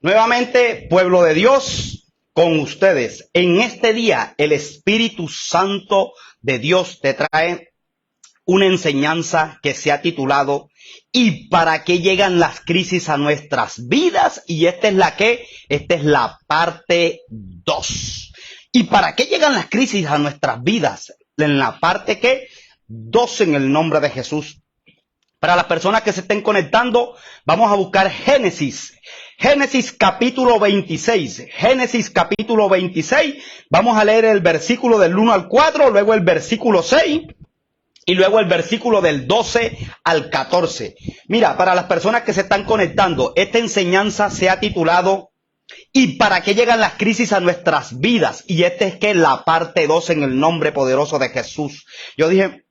Nuevamente, pueblo de Dios, con ustedes. En este día, el Espíritu Santo de Dios te trae una enseñanza que se ha titulado ¿Y para qué llegan las crisis a nuestras vidas? Y esta es la parte 2. ¿Y para qué llegan las crisis a nuestras vidas? En la parte 2, en el nombre de Jesús. Para las personas que se estén conectando, vamos a buscar Génesis capítulo 26. Génesis capítulo 26. Vamos a leer el versículo del 1 al 4, luego el versículo 6 y luego el versículo del 12 al 14. Mira, para las personas que se están conectando, esta enseñanza se ha titulado ¿Y para qué llegan las crisis a nuestras vidas? Y esta es la parte 2 en el nombre poderoso de Jesús. Yo dije,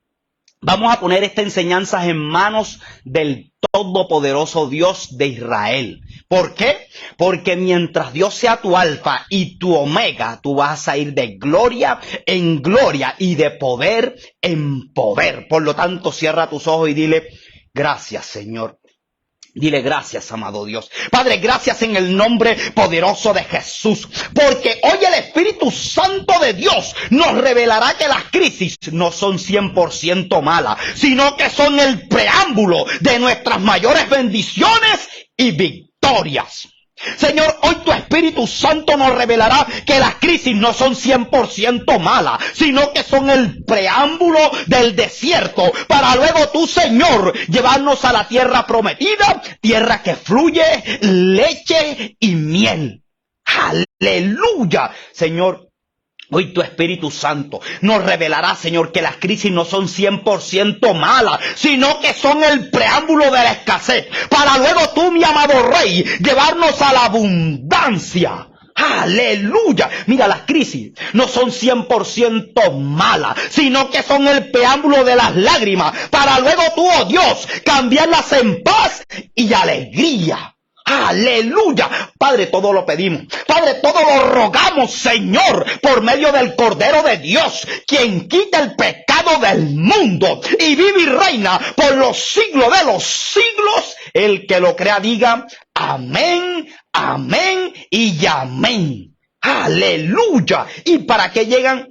vamos a poner esta enseñanza en manos del todopoderoso Dios de Israel. ¿Por qué? Porque mientras Dios sea tu alfa y tu omega, tú vas a ir de gloria en gloria y de poder en poder. Por lo tanto, cierra tus ojos y dile, gracias, Señor. Dile gracias, amado Dios. Padre, gracias en el nombre poderoso de Jesús. Porque hoy el Espíritu Santo de Dios nos revelará que las crisis no son 100% malas, sino que son el preámbulo de nuestras mayores bendiciones y victorias. Señor, hoy tu Espíritu Santo nos revelará que las crisis no son 100% malas, sino que son el preámbulo del desierto, para luego tú, Señor, llevarnos a la tierra prometida, tierra que fluye leche y miel. ¡Aleluya! Señor, hoy tu Espíritu Santo nos revelará, Señor, que las crisis no son 100% malas, sino que son el preámbulo de la escasez, para luego tú, mi amado Rey, llevarnos a la abundancia. ¡Aleluya! Mira, las crisis no son 100% malas, sino que son el preámbulo de las lágrimas, para luego tú, oh Dios, cambiarlas en paz y alegría. ¡Aleluya! Padre, todo lo pedimos. Padre, todo lo rogamos, Señor, por medio del Cordero de Dios, quien quita el pecado del mundo y vive y reina por los siglos de los siglos. El que lo crea diga amén, amén y amén. ¡Aleluya! ¿Y para qué llegan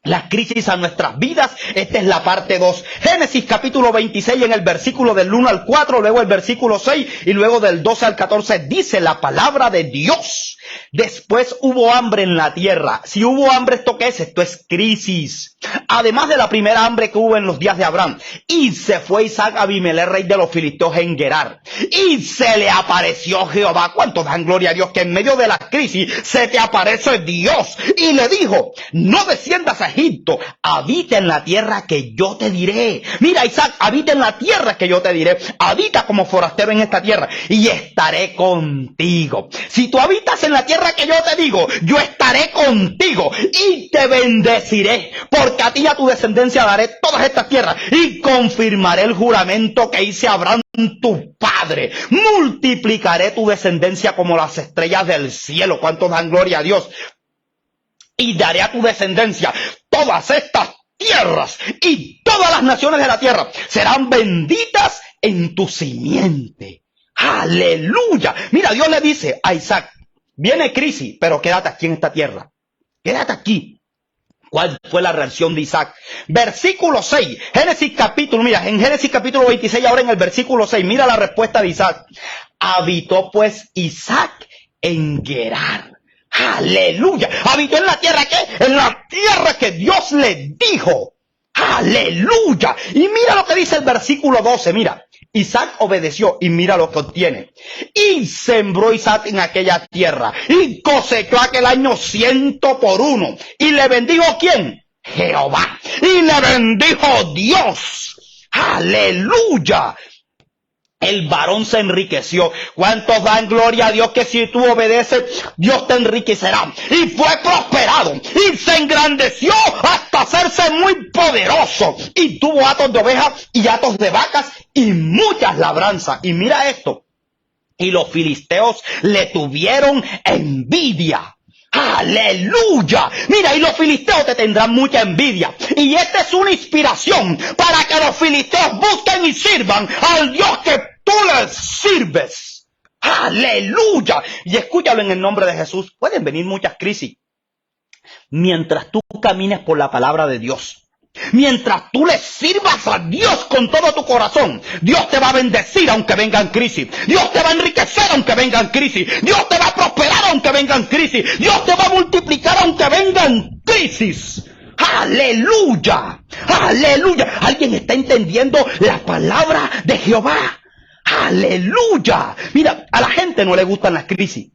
las crisis a nuestras vidas? Esta es la parte 2. Génesis capítulo 26 en el versículo del 1 al 4, luego el versículo 6 y luego del 12 al 14 dice la palabra de Dios. Después hubo hambre en la tierra. Si hubo hambre, ¿esto qué es? Esto es crisis. Además de la primera hambre que hubo en los días de Abraham. Y se fue Isaac a Abimelech, rey de los filisteos, en Gerar. Y se le apareció Jehová. ¿Cuántos dan gloria a Dios? Que en medio de la crisis se te aparece Dios. Y le dijo, no desciendas a Egipto, habita en la tierra que yo te diré. Mira, Isaac, habita en la tierra que yo te diré. Habita como forastero en esta tierra y estaré contigo. Si tú habitas en la tierra que yo te digo, yo estaré contigo y te bendeciré, porque a ti y a tu descendencia daré todas estas tierras y confirmaré el juramento que hice a Abraham tu padre. Multiplicaré tu descendencia como las estrellas del cielo. ¿Cuántos dan gloria a Dios? Y daré a tu descendencia todas estas tierras y todas las naciones de la tierra serán benditas en tu simiente. ¡Aleluya! Mira, Dios le dice a Isaac, viene crisis, pero quédate aquí en esta tierra. Quédate aquí. ¿Cuál fue la reacción de Isaac? Versículo 6, en Génesis capítulo 26, ahora en el versículo 6, mira la respuesta de Isaac. Habitó pues Isaac en Gerar. ¡Aleluya! Habitó en la tierra, ¿qué? En la tierra que Dios le dijo. ¡Aleluya! Y mira lo que dice el versículo 12, mira. Isaac obedeció y mira lo que obtiene. Y sembró Isaac en aquella tierra y cosechó aquel año 100 por 1. Y le bendijo ¿quién? Jehová. Y le bendijo Dios. ¡Aleluya! El varón se enriqueció. ¿Cuántos dan gloria a Dios que si tú obedeces, Dios te enriquecerá? Y fue prosperado. Y se engrandeció hasta hacerse muy poderoso. Y tuvo hatos de ovejas y hatos de vacas y muchas labranzas. Y mira esto. Y los filisteos le tuvieron envidia. ¡Aleluya! Mira, y los filisteos te tendrán mucha envidia. Y esta es una inspiración para que los filisteos busquen y sirvan al Dios que tú les sirves. Aleluya. Y escúchalo en el nombre de Jesús. Pueden venir muchas crisis. Mientras tú camines por la palabra de Dios, mientras tú le sirvas a Dios con todo tu corazón, Dios te va a bendecir aunque vengan crisis. Dios te va a enriquecer aunque vengan crisis. Dios te va a prosperar aunque vengan crisis. Dios te va a multiplicar aunque vengan crisis. Aleluya. Aleluya. ¿Alguien está entendiendo la palabra de Jehová? Aleluya. Mira, a la gente no le gustan las crisis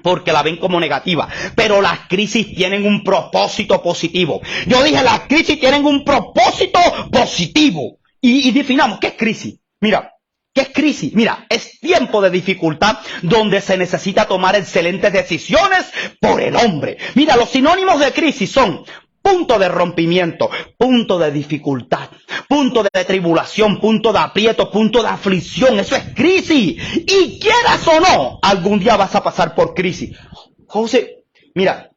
porque la ven como negativa, pero las crisis tienen un propósito positivo. Yo dije, las crisis tienen un propósito positivo. Y definamos, ¿qué es crisis? Mira, ¿qué es crisis? Mira, es tiempo de dificultad donde se necesita tomar excelentes decisiones por el hombre. Mira, los sinónimos de crisis son punto de rompimiento, punto de dificultad, punto de tribulación, punto de aprieto, punto de aflicción. Eso es crisis. Y quieras o no, algún día vas a pasar por crisis. José, mira,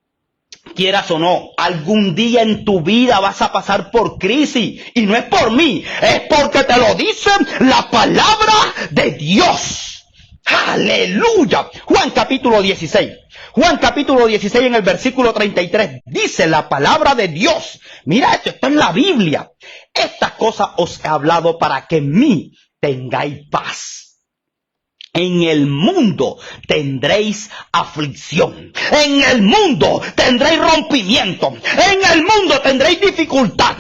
quieras o no, algún día en tu vida vas a pasar por crisis. Y no es por mí, es porque te lo dice la palabra de Dios. Aleluya. Juan capítulo 16. Juan capítulo 16 en el versículo 33 dice la palabra de Dios. Mira esto, está en la Biblia. Estas cosas os he hablado para que en mí tengáis paz. En el mundo tendréis aflicción. En el mundo tendréis rompimiento. En el mundo tendréis dificultad.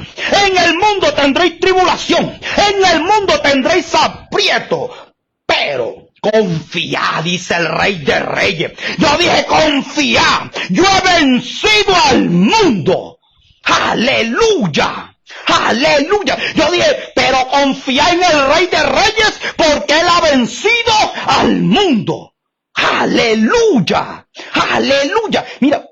En el mundo tendréis tribulación. En el mundo tendréis aprieto. Pero confiad, dice el Rey de Reyes. Yo dije confiad. Yo he vencido al mundo. Aleluya. Aleluya. Yo dije, pero confiad en el Rey de Reyes porque Él ha vencido al mundo. Aleluya. Aleluya. Mira,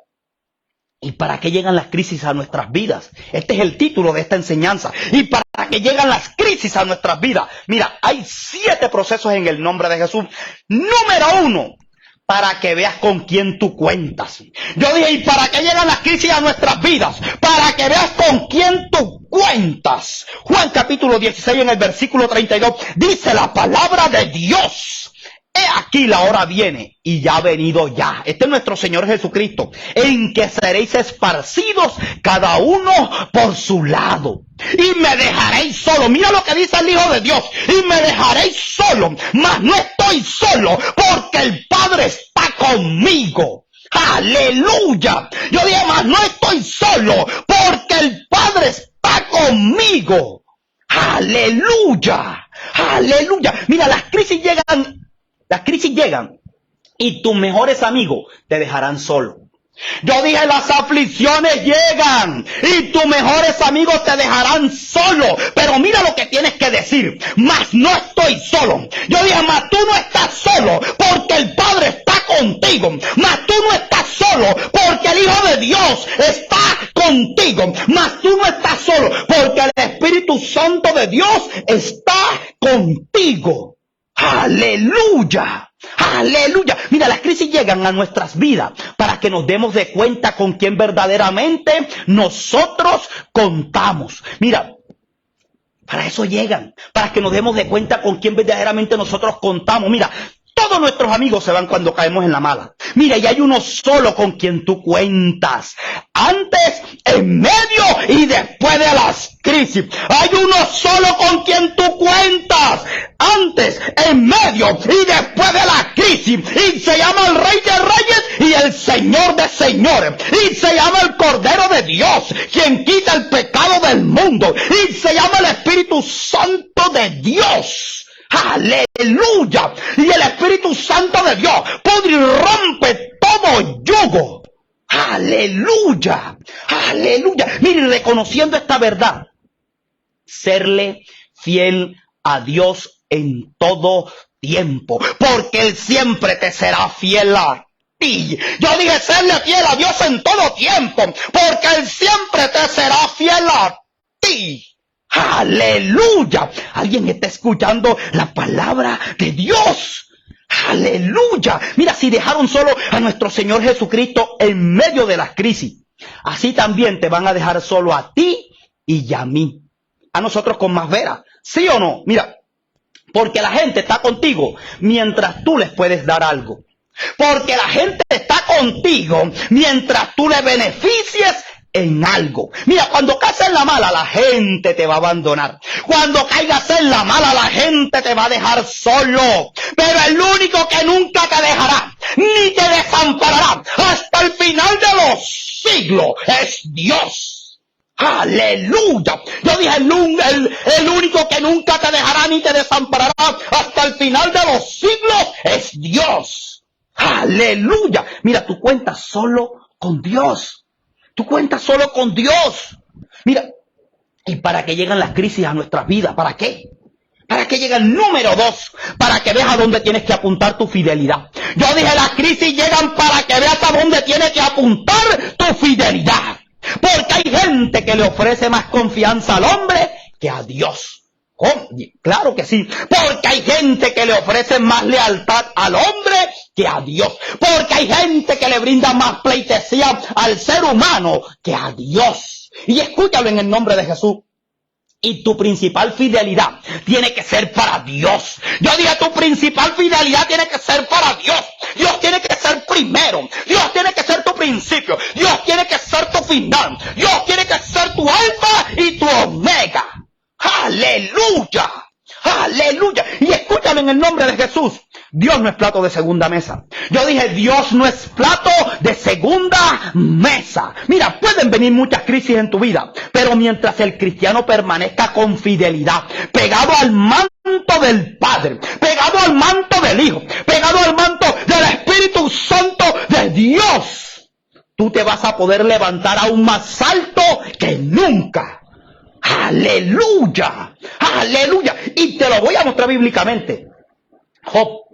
¿y para qué llegan las crisis a nuestras vidas? Este es el título de esta enseñanza. ¿Y para qué llegan las crisis a nuestras vidas? Mira, hay 7 procesos en el nombre de Jesús. Número 1, para que veas con quién tú cuentas. Yo dije, ¿y para qué llegan las crisis a nuestras vidas? Para que veas con quién tú cuentas. Juan capítulo 16 en el versículo 32 dice la palabra de Dios. He aquí la hora viene y ya ha venido ya. Este es nuestro Señor Jesucristo, en que seréis esparcidos cada uno por su lado. Y me dejaréis solo. Mira lo que dice el Hijo de Dios. Y me dejaréis solo. Mas no estoy solo porque el Padre está conmigo. Aleluya. Yo dije, mas no estoy solo porque el Padre está conmigo. Aleluya. Aleluya. Mira, las crisis llegan y tus mejores amigos te dejarán solo. Yo dije, las aflicciones llegan y tus mejores amigos te dejarán solo. Pero mira lo que tienes que decir. Mas no estoy solo. Yo dije, mas tú no estás solo porque el Padre está contigo. Mas tú no estás solo porque el Hijo de Dios está contigo. Mas tú no estás solo porque el Espíritu Santo de Dios está contigo. Aleluya. Aleluya. Mira, las crisis llegan a nuestras vidas para que nos demos de cuenta con quién verdaderamente nosotros contamos. Mira, para eso llegan, para que nos demos de cuenta con quién verdaderamente nosotros contamos. Mira, todos nuestros amigos se van cuando caemos en la mala. Mira, y hay uno solo con quien tú cuentas. Antes, en medio y después de las crisis. Hay uno solo con quien tú cuentas. Antes, en medio y después de la crisis. Y se llama el Rey de Reyes y el Señor de Señores. Y se llama el Cordero de Dios, quien quita el pecado del mundo. Y se llama el Espíritu Santo de Dios. Aleluya. Y el Espíritu Santo de Dios pudre y rompe todo yugo. Aleluya. Aleluya. Mire, reconociendo esta verdad, serle fiel a Dios en todo tiempo, porque Él siempre te será fiel a ti. Yo dije, serle fiel a Dios en todo tiempo, porque Él siempre te será fiel a ti. Aleluya. ¿Alguien está escuchando la palabra de Dios? Aleluya. Mira, si dejaron solo a nuestro Señor Jesucristo en medio de las crisis, así también te van a dejar solo a ti y a mí. A nosotros con más veras. ¿Sí o no? Mira, Porque la gente está contigo mientras tú les puedes dar algo. Porque la gente está contigo mientras tú le beneficies en algo. Mira, cuando caes en la mala, la gente te va a abandonar. Cuando caigas en la mala, la gente te va a dejar solo. Pero el único que nunca te dejará, ni te desamparará hasta el final de los siglos, es Dios. ¡Aleluya! Yo dije, el único que nunca te dejará ni te desamparará hasta el final de los siglos es Dios. ¡Aleluya! Mira, tú cuentas solo con Dios. Tú cuentas solo con Dios. Mira, ¿y para qué llegan las crisis a nuestras vidas? ¿Para qué? ¿Para qué llega el número 2? Para que veas a dónde tienes que apuntar tu fidelidad. Yo dije, las crisis llegan para que veas a dónde tienes que apuntar tu fidelidad. Porque hay gente que le ofrece más confianza al hombre que a Dios. ¿Cómo? Claro que sí. Porque hay gente que le ofrece más lealtad al hombre que a Dios. Porque hay gente que le brinda más pleitesía al ser humano que a Dios. Y escúchalo en el nombre de Jesús. Y tu principal fidelidad tiene que ser para Dios. Yo dije, tu principal fidelidad tiene que ser para Dios. Dios tiene que ser primero. Dios tiene que ser tu principio. Dios tiene que ser tu final. Dios tiene que ser tu alfa y tu omega. ¡Aleluya! ¡Aleluya! Y escúchalo en el nombre de Jesús. Dios no es plato de segunda mesa. Yo dije, Dios no es plato de segunda mesa. Mira, pueden venir muchas crisis en tu vida, pero mientras el cristiano permanezca con fidelidad, pegado al manto del Padre, pegado al manto del Hijo, pegado al manto del Espíritu Santo de Dios, tú te vas a poder levantar aún más alto que nunca. ¡Aleluya! ¡Aleluya! Y te lo voy a mostrar bíblicamente. Job,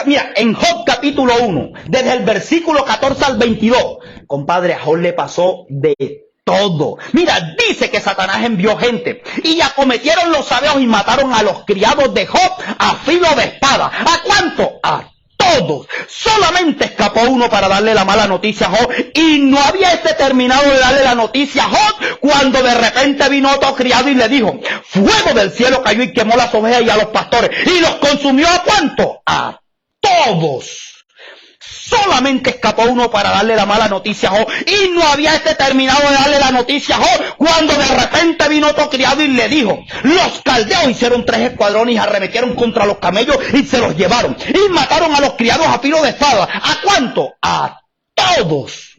mira, en Job capítulo 1, desde el versículo 14 al 22, compadre, a Job le pasó de todo. Mira, dice que Satanás envió gente y acometieron los sabeos y mataron a los criados de Job a filo de espada. ¿A cuánto? A todos. Solamente escapó uno para darle la mala noticia a Job, y no había terminado de darle la noticia a Job cuando de repente vino otro criado y le dijo, fuego del cielo cayó y quemó las ovejas y a los pastores y los consumió. ¿A cuánto? A todos. Solamente escapó uno para darle la mala noticia a Job, y no había terminado de darle la noticia a Job cuando de repente vino otro criado y le dijo, los caldeos hicieron 3 escuadrones y arremetieron contra los camellos y se los llevaron y mataron a los criados a filo de espada. ¿A cuánto? A todos.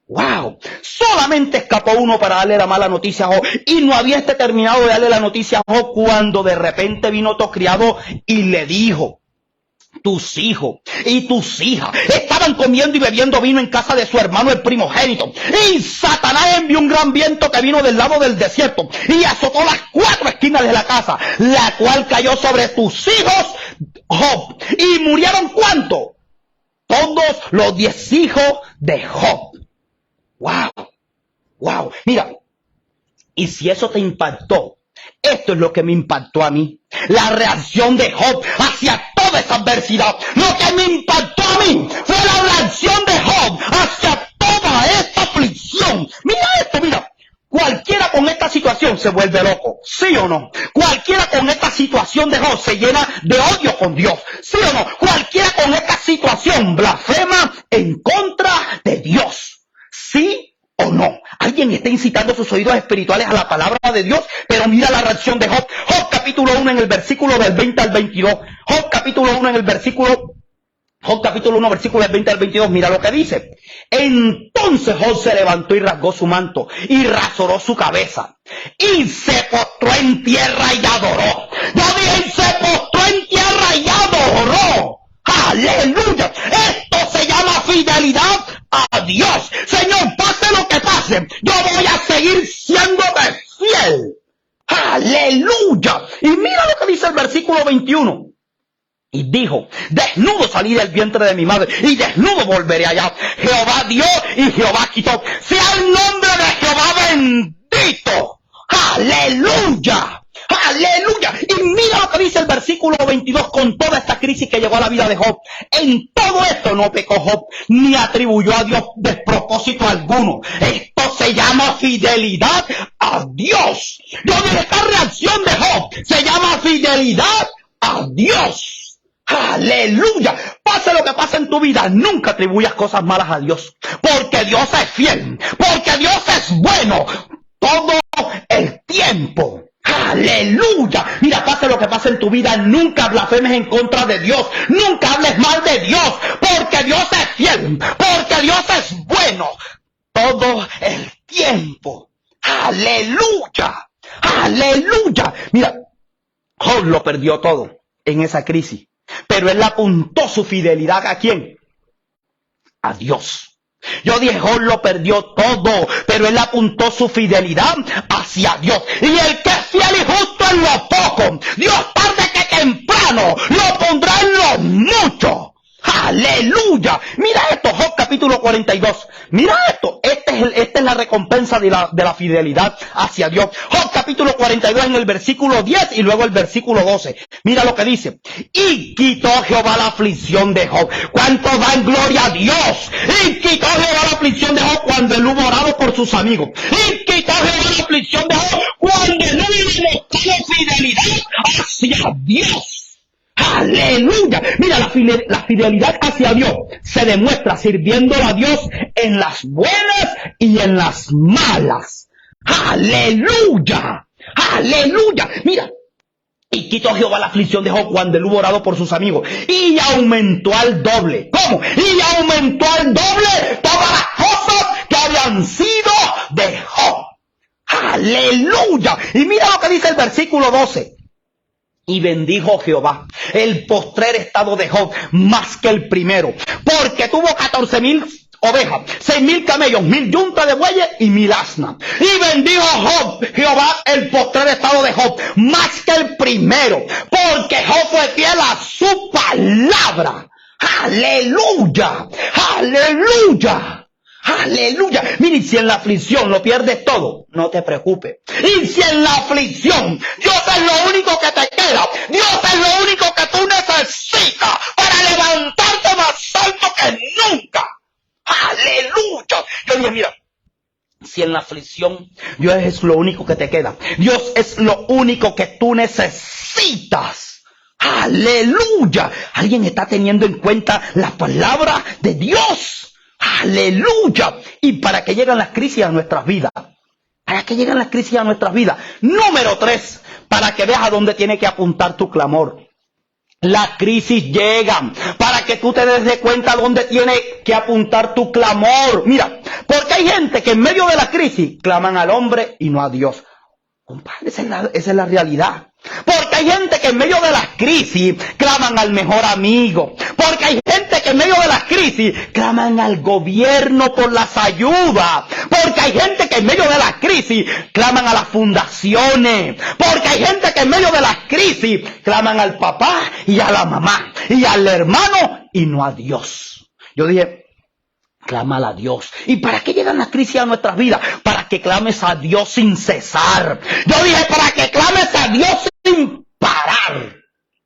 ¡Wow! Solamente escapó uno para darle la mala noticia a Job, y no había terminado de darle la noticia a Job cuando de repente vino otro criado y le dijo, tus hijos y tus hijas estaban comiendo y bebiendo vino en casa de su hermano el primogénito, y Satanás envió un gran viento que vino del lado del desierto y azotó las 4 esquinas de la casa, la cual cayó sobre tus hijos, Job, y murieron ¿cuánto? Todos los 10 hijos de Job. ¡Wow! ¡Wow! Mira, y si eso te impactó, esto es lo que me impactó a mí. La reacción de Job hacia toda esa adversidad. Lo que me impactó a mí fue la reacción de Job hacia toda esta aflicción. Mira esto, mira. Cualquiera con esta situación se vuelve loco, ¿sí o no? Cualquiera con esta situación de Job se llena de odio con Dios, ¿sí o no? Cualquiera con esta situación blasfema en contra de Dios, ¿sí o no? Alguien está incitando sus oídos espirituales a la palabra de Dios, pero mira la reacción de Job. Job capítulo 1 en el versículo del 20 al 22. Job capítulo 1 en el versículo... Job capítulo 1 versículo del 20 al 22, mira lo que dice. Entonces Job se levantó y rasgó su manto y rasuró su cabeza y se postró en tierra y adoró. Yo dije, se postró en tierra y adoró. ¡Aleluya! Esto se llama fidelidad a Dios. Señor, pase lo que pase, yo voy a seguir siéndote fiel. ¡Aleluya! Y mira lo que dice el versículo 21. Y dijo, desnudo salí del vientre de mi madre y desnudo volveré allá. Jehová dio y Jehová quitó. Sea el nombre de Jehová bendito. ¡Aleluya! ¡Aleluya! Y mira lo que dice el versículo 22 con toda esta crisis que llegó a la vida de Job. En todo esto no pecó Job, ni atribuyó a Dios despropósito alguno. Esto se llama fidelidad a Dios. Yo dije, esta reacción de Job se llama fidelidad a Dios. Aleluya. Pase lo que pase en tu vida, nunca atribuyas cosas malas a Dios, porque Dios es fiel, porque Dios es bueno todo el tiempo. Aleluya. Mira, pase lo que pase en tu vida, nunca blasfemes en contra de Dios, nunca hables mal de Dios, porque Dios es fiel, porque Dios es bueno todo el tiempo. Aleluya. Aleluya. Mira, Job lo perdió todo en esa crisis, pero él apuntó su fidelidad ¿a quién? A Dios. Yo dije, Job lo perdió todo, pero él apuntó su fidelidad hacia Dios. Y el que es fiel y justo en lo poco, Dios tarde que temprano lo pondrá en lo mucho. Aleluya. Mira esto, Job capítulo 42. Mira esto. Esta es la recompensa de la fidelidad hacia Dios. Job capítulo 42 en el versículo 10 y luego el versículo 12. Mira lo que dice. Y quitó Jehová la aflicción de Job. ¿Cuánto dan gloria a Dios? Y quitó Jehová la aflicción de Job cuando él hubo orado por sus amigos. Y quitó Jehová la aflicción de Job cuando él hubo mostrado fidelidad hacia Dios. Aleluya. Mira, la fidelidad hacia Dios se demuestra sirviendo a Dios en las buenas y en las malas. Aleluya. Aleluya. Mira. Y quitó Jehová la aflicción de Job cuando él hubo orado por sus amigos. Y aumentó al doble. ¿Cómo? Y aumentó al doble todas las cosas que habían sido de Job. Aleluya. Y mira lo que dice el versículo 12. Y bendijo Jehová el postrer estado de Job más que el primero, porque tuvo 14,000 ovejas, 6,000 camellos, 1,000 yuntas de bueyes y 1,000 asnas. Y bendijo Jehová el postrer estado de Job más que el primero, porque Job fue fiel a su palabra. Aleluya, aleluya. Aleluya. Mira, y si en la aflicción lo pierdes todo, no te preocupes. Y si en la aflicción Dios es lo único que te queda, Dios es lo único que tú necesitas para levantarte más alto que nunca. Aleluya. Yo dije, mira, si en la aflicción Dios es lo único que te queda, Dios es lo único que tú necesitas. Aleluya. ¿Alguien está teniendo en cuenta la palabra de Dios? Aleluya. Y para que lleguen las crisis a nuestras vidas. Para que lleguen las crisis a nuestras vidas. Número 3. Para que veas a dónde tiene que apuntar tu clamor. Las crisis llegan para que tú te des de cuenta a dónde tiene que apuntar tu clamor. Mira, porque hay gente que en medio de la crisis claman al hombre y no a Dios. Compadre, esa es la realidad. Porque hay gente que en medio de las crisis claman al mejor amigo. Porque hay gente que en medio de las crisis claman al gobierno por las ayudas. Porque hay gente que en medio de las crisis claman a las fundaciones. Porque hay gente que en medio de las crisis claman al papá y a la mamá y al hermano y no a Dios. Yo dije, clámala a Dios. ¿Y para qué llegan las crisis a nuestras vidas? Para que clames a Dios sin cesar. Yo dije, para que clames a Dios sin parar.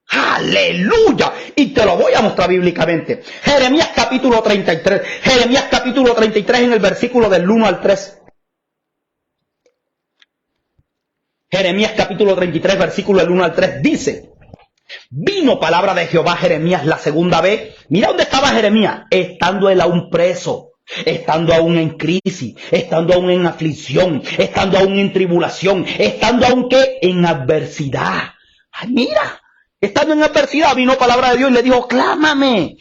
Aleluya. Y te lo voy a mostrar bíblicamente. Jeremías capítulo 33. Jeremías capítulo 33 en el versículo del 1 al 3. Jeremías capítulo 33, versículo del 1 al 3 dice: vino palabra de Jehová a Jeremías la segunda vez. Mira dónde estaba Jeremías, estando él aún preso, estando aún en crisis, estando aún en aflicción, estando aún en tribulación, estando aún ¿qué? En adversidad. Ay, mira, estando en adversidad vino palabra de Dios y le dijo, clámame.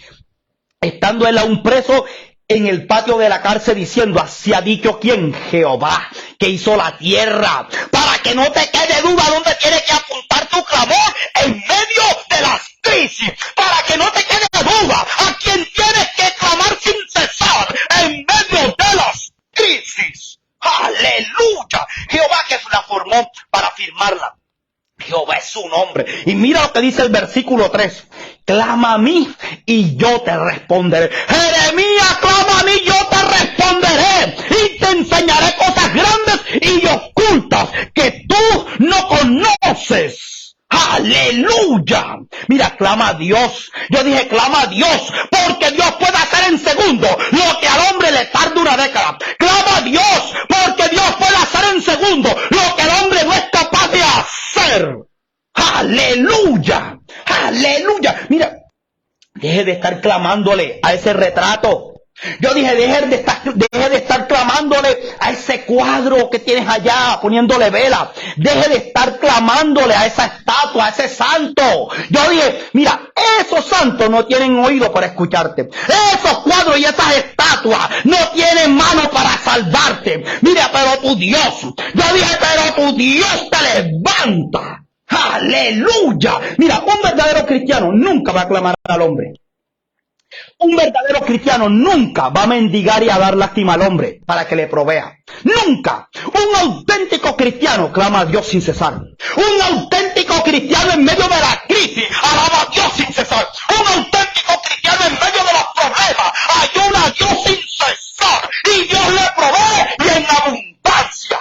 Estando él aún preso en el patio de la cárcel diciendo, así ha dicho ¿quién? Jehová, que hizo la tierra, para que no te quede duda dónde tiene que apuntar tu clamor en medio de las crisis, para que no te quede duda a quien tienes que clamar sin cesar en medio de las crisis. Aleluya. Jehová que la formó para firmarla. Jehová es su nombre. Y mira lo que dice el versículo 3. Clama a mí y yo te responderé. Jeremías, clama a mí, yo te responderé. Y te enseñaré cosas grandes y ocultas que tú no conoces. Aleluya. Mira, clama a Dios. Yo dije, clama a Dios, porque Dios puede hacer en segundo lo que al hombre le tarda una década. Clama a Dios, porque Dios puede hacer en segundo lo que el hombre no es capaz de hacer. Aleluya. Deje de estar clamándole a ese retrato. Yo dije, deje de estar clamándole a ese cuadro que tienes allá, poniéndole vela. Deje de estar clamándole a esa estatua, a ese santo. Yo dije, mira, esos santos no tienen oído para escucharte. Esos cuadros y esas estatuas no tienen mano para salvarte. Mira, pero tu Dios, yo dije, pero tu Dios te levanta. ¡Aleluya! Mira, un verdadero cristiano nunca va a clamar al hombre. Un verdadero cristiano nunca va a mendigar y a dar lástima al hombre para que le provea. Nunca. Un auténtico cristiano clama a Dios sin cesar. Un auténtico cristiano en medio de la crisis alaba a Dios sin cesar. Un auténtico cristiano en medio de los problemas ayuda a Dios sin cesar. Y Dios le provee y en abundancia.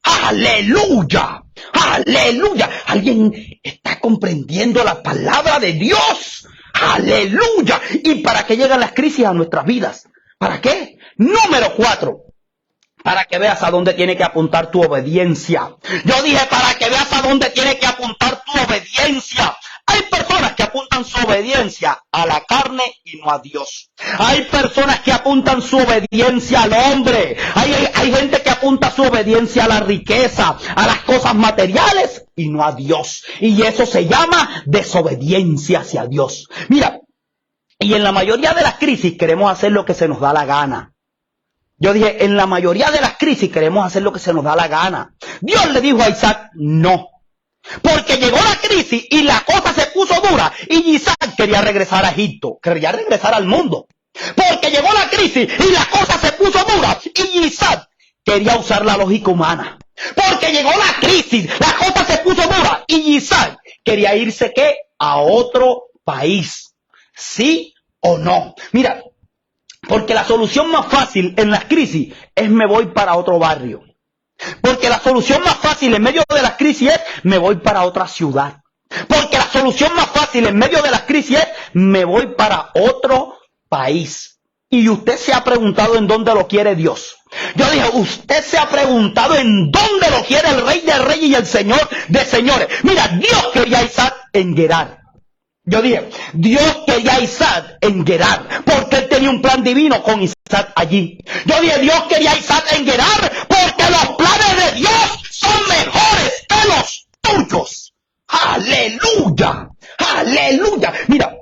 ¡Aleluya! ¡Aleluya! ¿Alguien está comprendiendo la palabra de Dios? ¡Aleluya! ¿Y para qué llegan las crisis a nuestras vidas? ¿Para qué? Número 4. Para que veas a dónde tiene que apuntar tu obediencia. Yo dije, para que veas a dónde tiene que apuntar tu obediencia. Hay personas que apuntan su obediencia a la carne y no a Dios. Hay personas que apuntan su obediencia al hombre. Hay gente que apunta su obediencia a la riqueza, a las cosas materiales y no a Dios. Y eso se llama desobediencia hacia Dios. Mira, y en la mayoría de las crisis queremos hacer lo que se nos da la gana. Yo dije, en la mayoría de las crisis queremos hacer lo que se nos da la gana. Dios le dijo a Isaac, no. Porque llegó la crisis y la cosa se puso dura y Isaac quería regresar a Egipto, quería regresar al mundo. Porque llegó la crisis y la cosa se puso dura y Isaac quería usar la lógica humana. Porque llegó la crisis, la cosa se puso dura y Isaac quería irse ¿qué? A otro país. ¿Sí o no? Mira, porque la solución más fácil en las crisis es me voy para otro barrio. Porque la solución más fácil en medio de las crisis es me voy para otra ciudad. Porque la solución más fácil en medio de las crisis es me voy para otro país. Y usted se ha preguntado en dónde lo quiere Dios. Yo dije, usted se ha preguntado en dónde lo quiere el Rey de Reyes y el Señor de Señores. Mira, Dios quería a Isaac en Gerar. Yo dije, Dios quería a Isaac en Gerar, porque él tenía un plan divino con Isaac allí. Yo dije, Dios quería a Isaac en Gerar, porque los planes de Dios son mejores que los tuyos. ¡Aleluya! ¡Aleluya! Mira,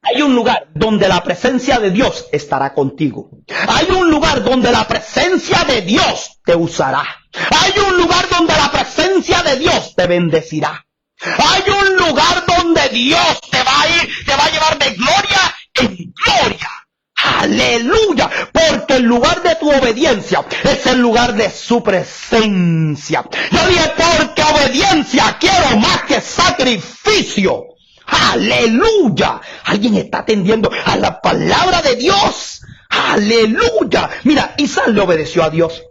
hay un lugar donde la presencia de Dios estará contigo. Hay un lugar donde la presencia de Dios te usará. Hay un lugar donde la presencia de Dios te bendecirá. Hay un lugar donde Dios te va a llevar de gloria en gloria. Aleluya, porque el lugar de tu obediencia es el lugar de su presencia. Yo dije, porque obediencia quiero más que sacrificio. Aleluya, alguien está atendiendo a la palabra de Dios. Aleluya, mira, Isaac le obedeció a Dios.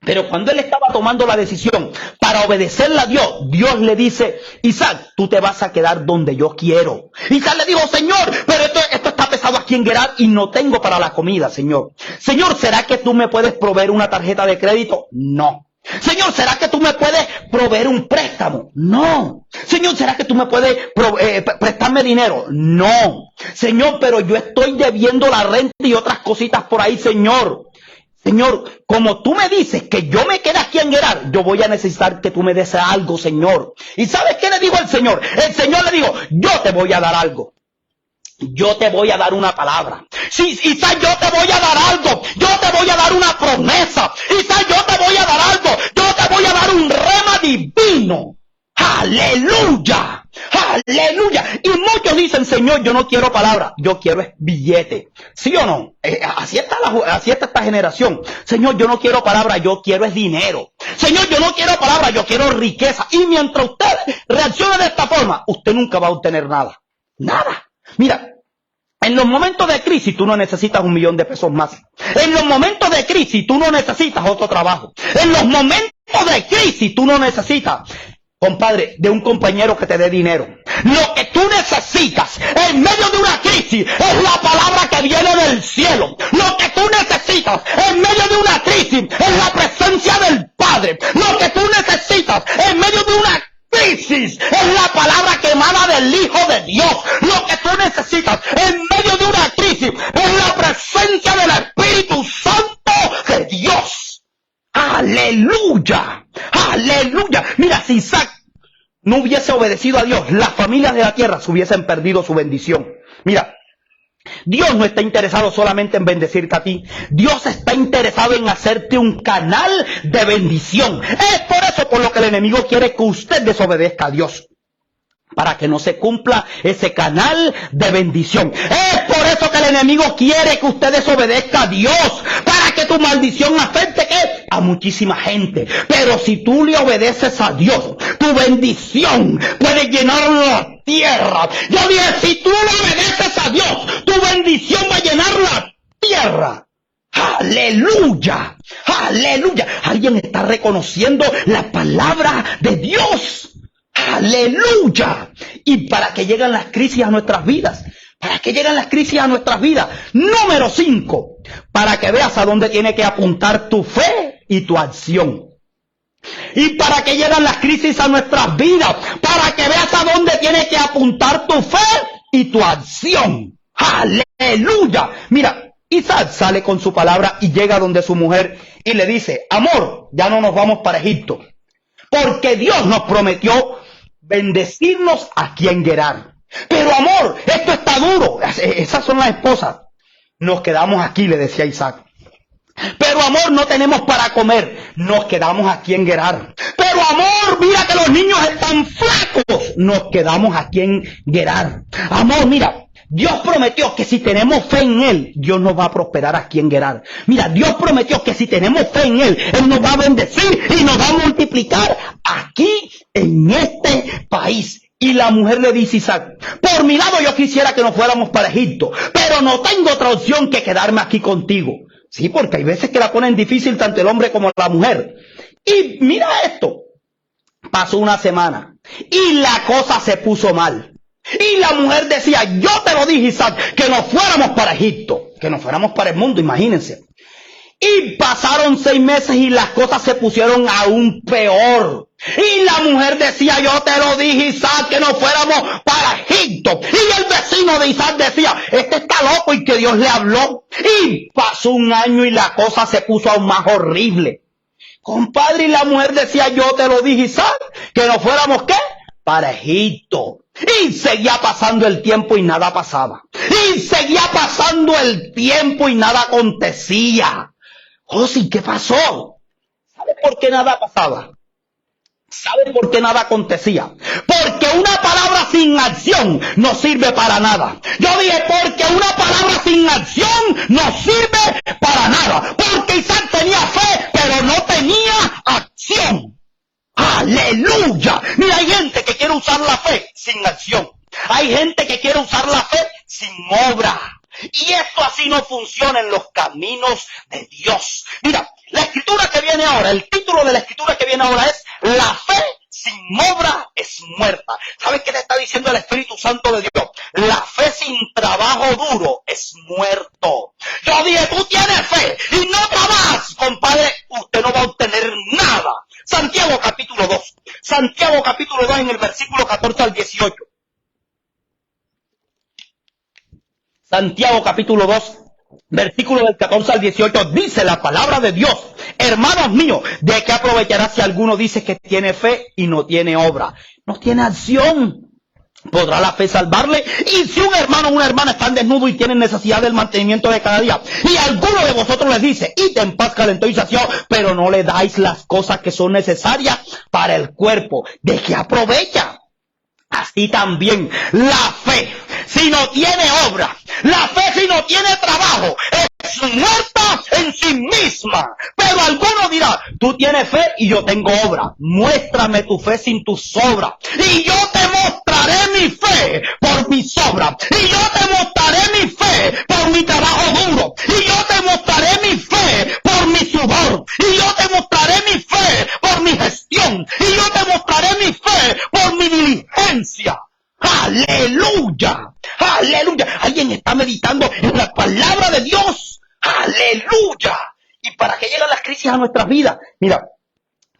Pero cuando él estaba tomando la decisión para obedecerle a Dios, Dios le dice, Isaac, tú te vas a quedar donde yo quiero. Isaac le dijo, Señor, pero esto está pesado aquí en Gerar y no tengo para la comida, Señor. Señor, ¿será que tú me puedes proveer una tarjeta de crédito? No. Señor, ¿será que tú me puedes proveer un préstamo? No. Señor, ¿será que tú me puedes prestarme dinero? No. Señor, pero yo estoy debiendo la renta y otras cositas por ahí, Señor. Señor, como tú me dices que yo me quede aquí en Gerar, yo voy a necesitar que tú me des algo, Señor. ¿Y sabes qué le dijo el Señor? El Señor le dijo, yo te voy a dar algo. Yo te voy a dar una palabra. Sí, Isaac, yo te voy a dar algo. Yo te voy a dar una promesa. Isaac, yo te voy a dar algo. Yo te voy a dar un rema divino. ¡Aleluya! ¡Aleluya! Y muchos dicen, Señor, yo no quiero palabra, yo quiero es billete. ¿Sí o no? Así está esta generación. Señor, yo no quiero palabra, yo quiero es dinero. Señor, yo no quiero palabra, yo quiero riqueza. Y mientras usted reaccione de esta forma, usted nunca va a obtener nada. Nada. Mira, en los momentos de crisis tú no necesitas $1,000,000 de pesos más. En los momentos de crisis tú no necesitas otro trabajo. En los momentos de crisis tú no necesitas, compadre, de un compañero que te dé dinero. Lo que tú necesitas en medio de una crisis es la palabra que viene del cielo. Lo que tú necesitas en medio de una crisis es la presencia del Padre. Lo que tú necesitas en medio de una crisis crisis es la palabra que emana del Hijo de Dios. Lo que tú necesitas en medio de una crisis es la presencia del Espíritu Santo de Dios. Aleluya, aleluya. Mira, si Isaac no hubiese obedecido a Dios, las familias de la tierra se hubiesen perdido su bendición. Mira, Dios no está interesado solamente en bendecirte a ti. Dios está interesado en hacerte un canal de bendición. Es por eso por lo que el enemigo quiere que usted desobedezca a Dios, para que no se cumpla ese canal de bendición. Es por eso que el enemigo quiere que usted desobedezca a Dios, para que tu maldición afecte ¿qué? A muchísima gente. Pero si tú le obedeces a Dios, tu bendición puede llenar la tierra. Yo dije, si tú le obedeces a Dios, tu bendición va a llenar la tierra. Aleluya, aleluya. Alguien está reconociendo la palabra de Dios. Aleluya. Y para que lleguen las crisis a nuestras vidas, número 5, para que veas a dónde tiene que apuntar tu fe y tu acción. Y para que lleguen las crisis a nuestras vidas, para que veas a dónde tiene que apuntar tu fe y tu acción. Aleluya. Mira, Isaac sale con su palabra y llega donde su mujer y le dice, amor, ya no nos vamos para Egipto, porque Dios nos prometió bendecirnos aquí en Gerar. Pero amor, esto está duro. Esas son las esposas. Nos quedamos aquí, le decía Isaac. Pero amor, no tenemos para comer. Nos quedamos aquí en Gerar. Pero amor, mira que los niños están flacos. Nos quedamos aquí en Gerar. Amor, mira, Dios prometió que si tenemos fe en Él, Dios nos va a prosperar aquí en Gerar. Mira, Dios prometió que si tenemos fe en Él, Él nos va a bendecir y nos va a multiplicar aquí en este país. Y la mujer le dice a Isaac, por mi lado yo quisiera que nos fuéramos para Egipto, pero no tengo otra opción que quedarme aquí contigo. Sí, porque hay veces que la ponen difícil tanto el hombre como la mujer. Y mira esto, pasó una semana y la cosa se puso mal. Y la mujer decía, yo te lo dije, Isaac, que nos fuéramos para Egipto, que nos fuéramos para el mundo, imagínense. Y pasaron 6 meses y las cosas se pusieron aún peor. Y la mujer decía, yo te lo dije, Isaac, que nos fuéramos para Egipto. Y el vecino de Isaac decía, este está loco, y que Dios le habló. Y pasó un año y la cosa se puso aún más horrible. Compadre, y la mujer decía, yo te lo dije, Isaac, que nos fuéramos, ¿qué? Para Egipto. Y seguía pasando el tiempo y nada pasaba. Y seguía pasando el tiempo y nada acontecía. Oh, sí, ¿qué pasó? ¿Sabe por qué nada pasaba? ¿Sabe por qué nada acontecía? Porque una palabra sin acción no sirve para nada. Yo dije, porque una palabra sin acción no sirve para nada. Porque Isaac tenía fe, pero no tenía acción. ¡Aleluya! Mira, hay gente que quiere usar la fe sin acción. Hay gente que quiere usar la fe sin obra. Y esto así no funciona en los caminos de Dios. Mira, la escritura que viene ahora, el título de la escritura que viene ahora es la fe sin obra es muerta. ¿Sabes qué te está diciendo el Espíritu Santo de Dios? La fe sin trabajo duro es muerto. Yo dije, tú tienes fe y no trabajas, compadre, usted no va a obtener nada. Santiago capítulo 2. Santiago capítulo 2 en el versículo 14 al 18. Santiago capítulo 2, versículo del 14 al 18, dice la palabra de Dios. Hermanos míos, ¿de qué aprovechará si alguno dice que tiene fe y no tiene obra? No tiene acción. ¿Podrá la fe salvarle? Y si un hermano o una hermana están desnudos y tienen necesidad del mantenimiento de cada día, y alguno de vosotros les dice, id en paz, calentó y saciado, pero no le dais las cosas que son necesarias para el cuerpo, ¿de qué aprovecha? Así también la fe, si no tiene obra, la fe si no tiene trabajo, es muerta en sí misma. Pero alguno dirá, tú tienes fe y yo tengo obra. Muéstrame tu fe sin tus obras, y yo te mostraré mi fe por mis obras, y yo te mostraré mi fe por mi trabajo duro, y yo te mostraré mi fe por mi sudor, y yo te mostraré mi fe por mi gestión, y yo te mostraré mi fe por mi diligencia. ¡Aleluya! ¡Aleluya! Alguien está meditando en la palabra de Dios. ¡Aleluya! Y para que lleguen las crisis a nuestras vidas, mira,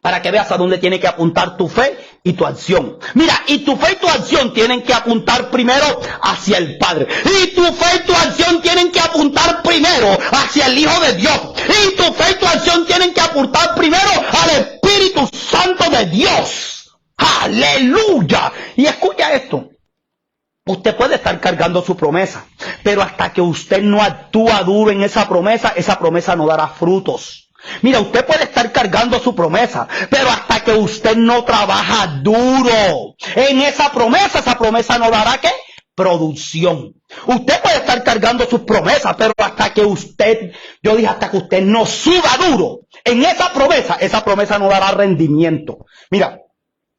para que veas a dónde tiene que apuntar tu fe y tu acción. Mira, y tu fe y tu acción tienen que apuntar primero hacia el Padre. Y tu fe y tu acción tienen que apuntar primero hacia el Hijo de Dios. Y tu fe y tu acción tienen que apuntar primero al Espíritu Santo de Dios. ¡Aleluya! Y escucha esto. Usted puede estar cargando su promesa, pero hasta que usted no actúa duro en esa promesa no dará frutos. Mira, usted puede estar cargando su promesa, pero hasta que usted no trabaja duro en esa promesa no dará ¿qué? Producción. Usted puede estar cargando sus promesas, pero hasta que usted no suba duro en esa promesa no dará rendimiento. Mira,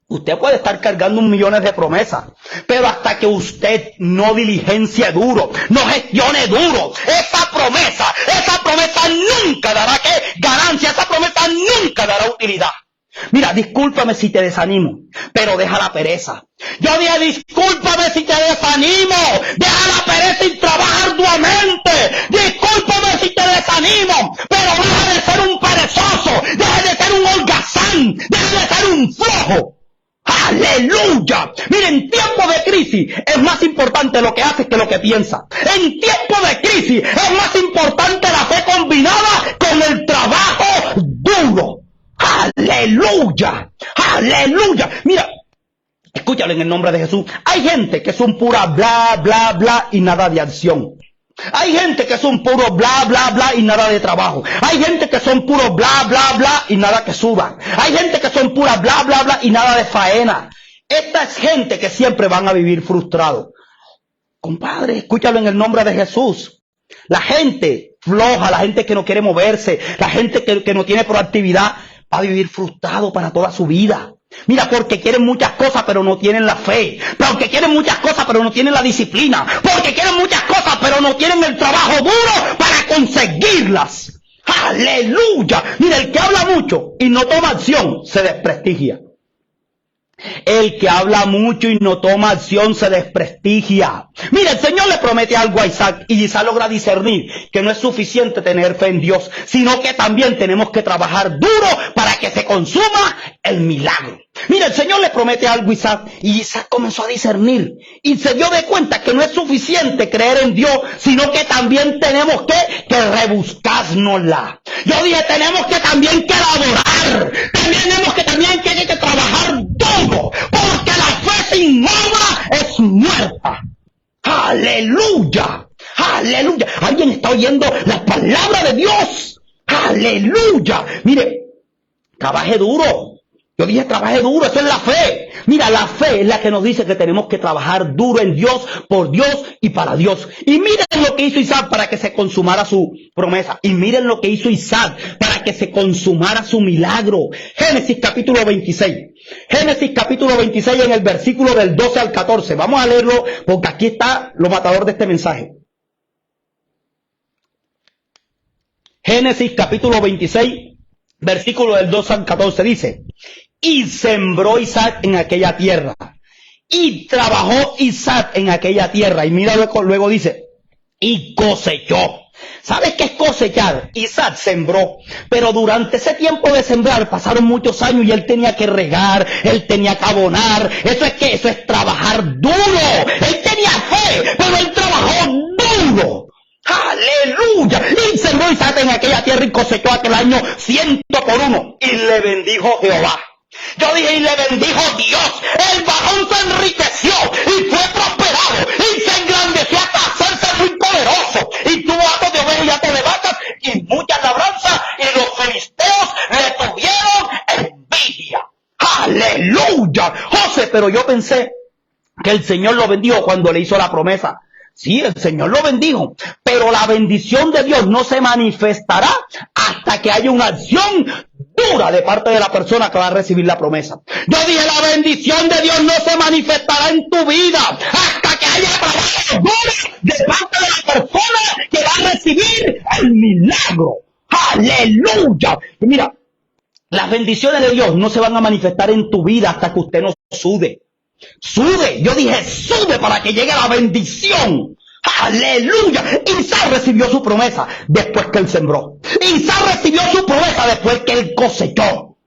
usted puede estar cargando millones de promesas, pero hasta que usted no diligencie duro, no gestione duro, esa promesa nunca dará ¿qué? Ganancia, esa promesa nunca dará utilidad. Mira, discúlpame si te desanimo, pero deja la pereza. Yo dije, discúlpame si te desanimo, deja la pereza y trabaja arduamente. Discúlpame si te desanimo, pero deja de ser un perezoso, deja de ser un holgazán, deja de ser un flojo. ¡Aleluya! Mira, en tiempo de crisis es más importante lo que haces que lo que piensas. En tiempo de crisis es más importante la fe combinada con el trabajo duro. ¡Aleluya! ¡Aleluya! Mira, escúchalo en el nombre de Jesús. Hay gente que son pura bla, bla, bla y nada de acción. Hay gente que son puro bla, bla, bla y nada de trabajo. Hay gente que son puro bla, bla, bla y nada que suban. Hay gente que son pura bla, bla, bla y nada de faena. Esta es gente que siempre van a vivir frustrados. Compadre, escúchalo en el nombre de Jesús. La gente floja, la gente que no quiere moverse, la gente que no tiene proactividad, va a vivir frustrado para toda su vida. Mira, porque quieren muchas cosas pero no tienen la fe, porque quieren muchas cosas pero no tienen la disciplina, porque quieren muchas cosas pero no tienen el trabajo duro para conseguirlas. ¡Aleluya! Mira, el que habla mucho y no toma acción se desprestigia. El que habla mucho y no toma acción se desprestigia. Mira, el Señor le promete algo a Isaac y Isaac logra discernir que no es suficiente tener fe en Dios, sino que también tenemos que trabajar duro para que se consuma el milagro. Mira, el Señor le promete algo a Isaac y Isaac comenzó a discernir y se dio de cuenta que no es suficiente creer en Dios, sino que también tenemos que rebuscárnosla. Yo dije, tenemos que también que adorar, tenemos que también que trabajar duro, porque la fe sin obra es muerta. ¡Aleluya! ¡Aleluya! ¿Alguien está oyendo la palabra de Dios? ¡Aleluya! Mire, trabaje duro. Yo dije, trabaje duro, eso es la fe. Mira, la fe es la que nos dice que tenemos que trabajar duro en Dios, por Dios y para Dios. Y miren lo que hizo Isaac para que se consumara su promesa. Y miren lo que hizo Isaac para que se consumara su milagro. Génesis capítulo 26. Génesis capítulo 26 en el versículo del 12 al 14. Vamos a leerlo porque aquí está lo matador de este mensaje. Génesis capítulo 26, versículo del 12 al 14 dice: y sembró Isaac en aquella tierra, y trabajó Isaac en aquella tierra. Y mira luego dice, y cosechó. ¿Sabes qué es cosechar? Isaac sembró, pero durante ese tiempo de sembrar pasaron muchos años y él tenía que regar, él tenía que abonar. ¿Eso es qué? Eso es trabajar duro. Él tenía fe, pero él trabajó duro. ¡Aleluya! Y sembró Isaac en aquella tierra y cosechó aquel año 100 por 1. Y le bendijo Jehová. Yo dije, y le bendijo Dios. El varón se enriqueció y fue prosperado y se engrandeció hasta hacerse muy poderoso. Y tuvo hatos de ovejas y hatos de vacas y muchas labranzas, y los filisteos le tuvieron envidia. ¡Aleluya! José, pero yo pensé que el Señor lo bendijo cuando le hizo la promesa. Sí, el Señor lo bendijo, pero la bendición de Dios no se manifestará hasta que haya una acción dura de parte de la persona que va a recibir la promesa. Yo dije, la bendición de Dios no se manifestará en tu vida hasta que haya trabajo duro de parte de la persona que va a recibir el milagro. ¡Aleluya! Y mira, las bendiciones de Dios no se van a manifestar en tu vida hasta que usted no sude. Sude, yo dije sude para que llegue la bendición. ¡Aleluya! Isaac recibió su promesa después que él sembró. Isaac recibió su promesa después que él cosechó.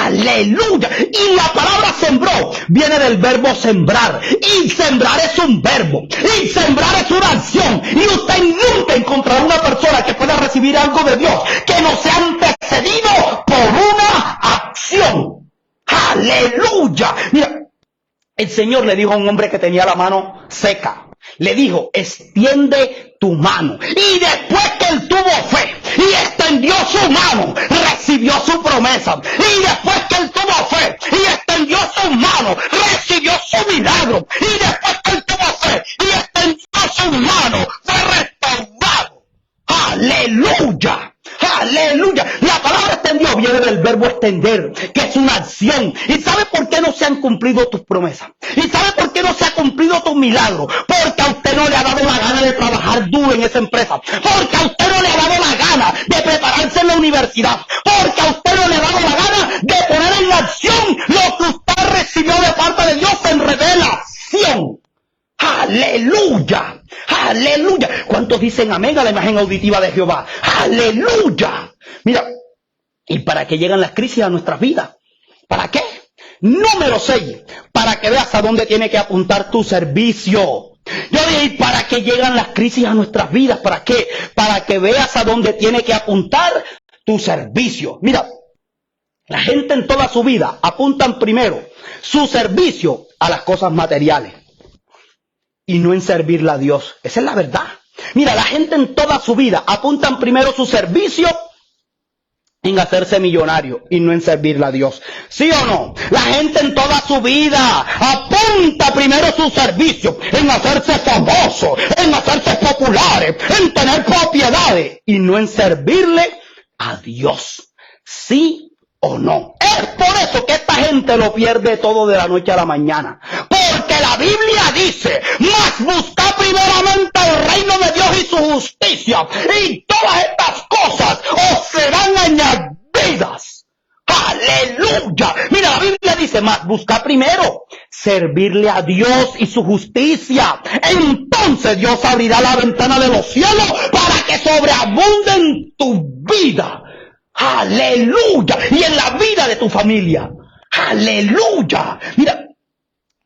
Aleluya. Y la palabra sembró viene del verbo sembrar. Y sembrar es un verbo. Y sembrar es una acción. Y usted nunca encontrará una persona que pueda recibir algo de Dios que no sea antecedido por una acción. Aleluya. Mira, el Señor le dijo a un hombre que tenía la mano seca. Le dijo, extiende tu mano. Y después que él tuvo fe y extendió su mano, recibió su promesa. Y después que él tuvo fe y extendió su mano, recibió su milagro. Y después que él tuvo fe y extendió su mano, fue restaurado. Aleluya. Aleluya. La palabra extendió viene del verbo extender, que es una acción. ¿Y sabe por qué no se han cumplido tus promesas? ¿Y sabe por qué no se ha cumplido tu milagro? Porque a usted no le ha dado la gana de trabajar duro en esa empresa. Porque a usted no le ha dado la gana de prepararse en la universidad. Porque a usted no le ha dado la gana de poner en acción lo que usted recibió de parte de Dios en revelación. Aleluya, aleluya. ¿Cuántos dicen amén a la imagen auditiva de Jehová? Aleluya. Mira, ¿y para qué llegan las crisis a nuestras vidas? ¿Para qué? Número 6, para que veas a dónde tiene que apuntar tu servicio. Yo dije, ¿y para qué llegan las crisis a nuestras vidas? ¿Para qué? Para que veas a dónde tiene que apuntar tu servicio. Mira, la gente en toda su vida apuntan primero su servicio a las cosas materiales y no en servirle a Dios. Esa es la verdad. Mira, la gente en toda su vida apuntan primero su servicio en hacerse millonario y no en servirle a Dios. ¿Sí o no? La gente en toda su vida apunta primero su servicio en hacerse famoso, en hacerse populares, en tener propiedades y no en servirle a Dios. ¿Sí o no? Es por eso que esta gente lo pierde todo de la noche a la mañana. Porque la Biblia dice, mas buscad primeramente el reino de Dios y su justicia, y todas estas cosas os serán añadidas. Aleluya. Mira, la Biblia dice, mas buscad primero servirle a Dios y su justicia. Entonces Dios abrirá la ventana de los cielos para que sobreabunde en tu vida. Aleluya. Y en la vida de tu familia. Aleluya. Mira,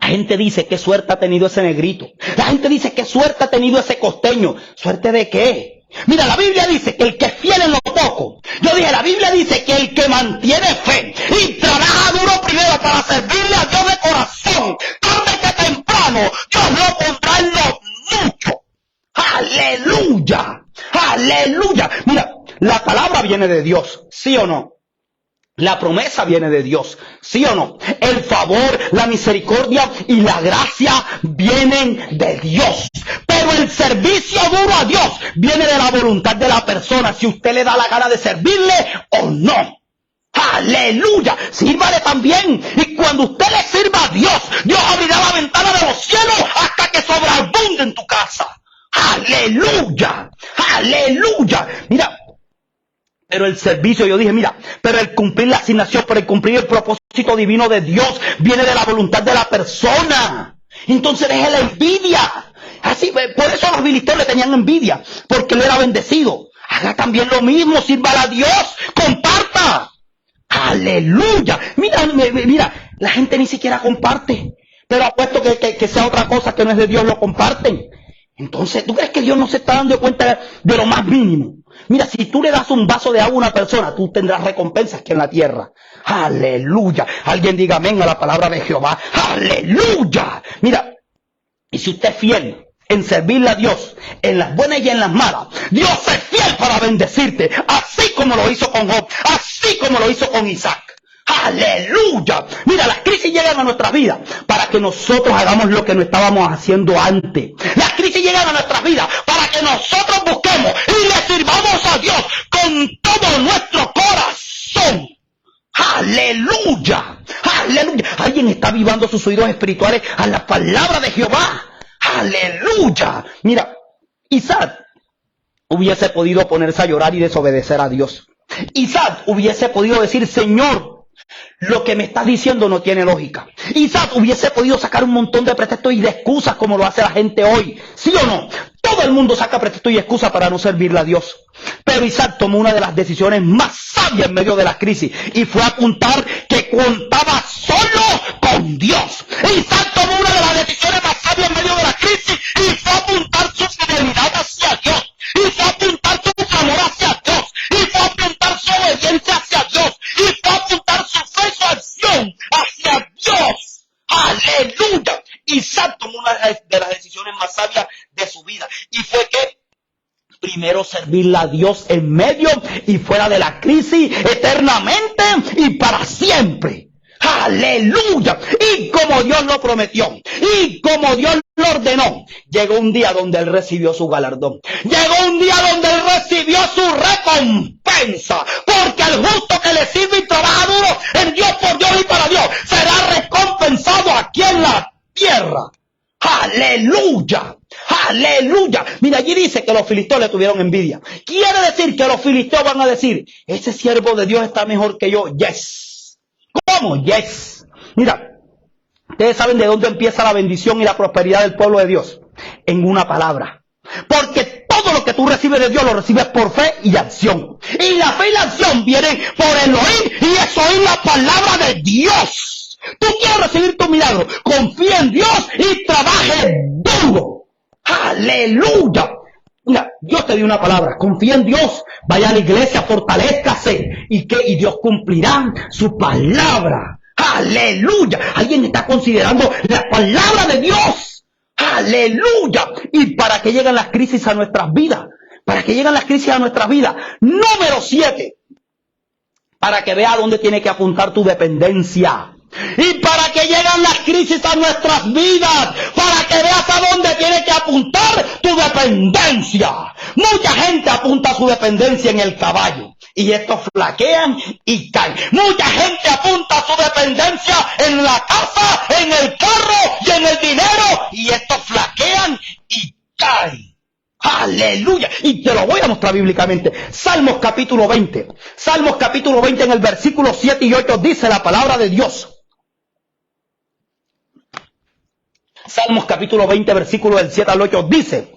la gente dice, qué suerte ha tenido ese negrito. La gente dice, qué suerte ha tenido ese costeño. ¿Suerte de qué? Mira, la Biblia dice que el que es fiel en lo poco. Yo dije, la Biblia dice que el que mantiene fe y trabaja duro primero para servirle a Dios de corazón, tarde que temprano, Dios lo pondrá en lo mucho. Aleluya. Aleluya. Mira, la palabra viene de Dios, ¿sí o no? La promesa viene de Dios, ¿sí o no? El favor, la misericordia y la gracia vienen de Dios. Pero el servicio duro a Dios viene de la voluntad de la persona, si usted le da la gana de servirle o no. Aleluya, sírvale también. Y cuando usted le sirva a Dios, Dios abrirá la ventana de los cielos hasta que sobreabunde en tu casa. Aleluya, aleluya. Mira, pero el servicio, yo dije, mira, pero el cumplir la asignación, pero el cumplir el propósito divino de Dios, viene de la voluntad de la persona. Entonces deje la envidia. Así, por eso los filisteos le tenían envidia, porque él era bendecido. Haga también lo mismo, sírvale a Dios, comparta. Aleluya. Mira, la gente ni siquiera comparte, pero apuesto que sea otra cosa que no es de Dios, lo comparten. Entonces, ¿tú crees que Dios no se está dando cuenta de lo más mínimo? Mira, si tú le das un vaso de agua a una persona, tú tendrás recompensas que en la tierra. Aleluya. Alguien diga amén a la palabra de Jehová. Aleluya. Mira, y si usted es fiel en servirle a Dios, en las buenas y en las malas, Dios es fiel para bendecirte, así como lo hizo con Job, así como lo hizo con Isaac. Aleluya. Mira, las crisis llegan a nuestras vidas para que nosotros hagamos lo que no estábamos haciendo antes. Las crisis llegan a nuestras vidas para que nosotros busquemos y le sirvamos a Dios con todo nuestro corazón. Aleluya. Aleluya. Alguien está avivando sus oídos espirituales a la palabra de Jehová. Aleluya. Mira, Isaac hubiese podido ponerse a llorar y desobedecer a Dios. Isaac hubiese podido decir, Señor, Lo que me estás diciendo no tiene lógica. Isaac hubiese podido sacar un montón de pretextos y de excusas como lo hace la gente hoy. ¿Sí o no? Todo el mundo saca pretextos y excusas para no servirle a Dios. Pero Isaac tomó una de las decisiones más sabias en medio de la crisis y fue apuntar que contaba solo con Dios. Isaac tomó una de las decisiones más sabias en medio de la crisis y fue apuntar su fidelidad hacia Dios. Y fue apuntar su amor hacia Dios. Y fue apuntar su obediencia hacia Dios. Y fue apuntar su fe y su acción hacia Dios. ¡Aleluya! Isaac tomó una de las decisiones más sabias de su vida. Y fue que primero servirle a Dios en medio y fuera de la crisis, eternamente y para siempre. ¡Aleluya! Y como Dios lo prometió, y como Dios lo ordenó, llegó un día donde él recibió su galardón. Llegó un día donde él recibió su recompensa. Porque el justo que le sirve y trabaja duro en Dios, por Dios y para Dios, será recompensado aquí en la tierra. ¡Aleluya! ¡Aleluya! Mira, allí dice que los filisteos le tuvieron envidia. Quiere decir que los filisteos van a decir, ese siervo de Dios está mejor que yo. Yes. ¿Cómo? Yes. Mira, ustedes saben de dónde empieza la bendición y la prosperidad del pueblo de Dios. En una palabra. Porque todo lo que tú recibes de Dios lo recibes por fe y acción. Y la fe y la acción vienen por el oír, y eso es la palabra de Dios. Tú quieres recibir tu milagro, confía en Dios y trabaje duro. ¡Aleluya! Mira, Dios te dio una palabra, confía en Dios, vaya a la iglesia, fortalézcase, y Dios cumplirá su palabra. ¡Aleluya! Alguien está considerando la palabra de Dios. ¡Aleluya! Y para que lleguen las crisis a nuestras vidas, número 7, para que vea dónde tiene que apuntar tu dependencia. Y para que lleguen las crisis a nuestras vidas, para que veas a dónde tiene que apuntar tu dependencia. Mucha gente apunta su dependencia en el caballo, y estos flaquean y caen. Mucha gente apunta su dependencia en la casa, en el carro y en el dinero, y estos flaquean y caen. ¡Aleluya! Y te lo voy a mostrar bíblicamente. Salmos capítulo 20. Salmos capítulo 20 en el versículo 7 y 8 dice la palabra de Dios. Salmos capítulo 20, versículo del 7 al 8 dice,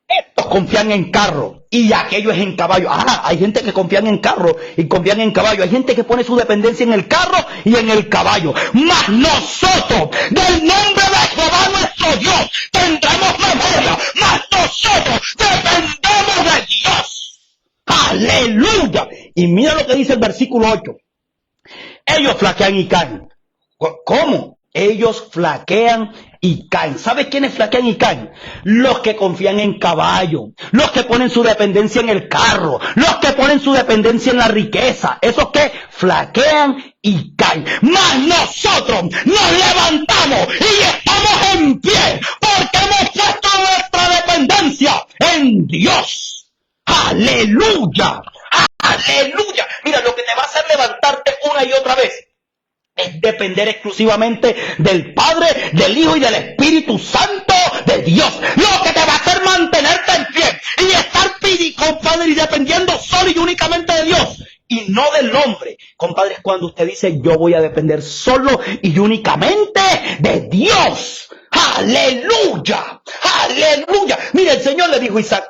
estos confían en carro y aquellos en caballo. Hay gente que confían en carro y confían en caballo. Hay gente que pone su dependencia en el carro y en el caballo. Mas nosotros, del nombre de Jehová nuestro Dios, tendremos memoria. Mas nosotros dependemos de Dios. ¡Aleluya! Y mira lo que dice el versículo 8. Ellos flaquean y caen. ¿Cómo? Ellos flaquean y caen. ¿Sabes quiénes flaquean y caen? Los que confían en caballo, los que ponen su dependencia en el carro, los que ponen su dependencia en la riqueza. Esos que flaquean y caen. Mas nosotros nos levantamos y estamos en pie porque hemos puesto nuestra dependencia en Dios. ¡Aleluya! ¡Aleluya! Mira, lo que te va a hacer levantarte una y otra vez es depender exclusivamente del Padre, del Hijo y del Espíritu Santo de Dios. Lo que te va a hacer mantenerte en pie y estar compadre, y dependiendo solo y únicamente de Dios y no del hombre. Compadre, es cuando usted dice, yo voy a depender solo y únicamente de Dios. ¡Aleluya! ¡Aleluya! Mira, el Señor le dijo a Isaac,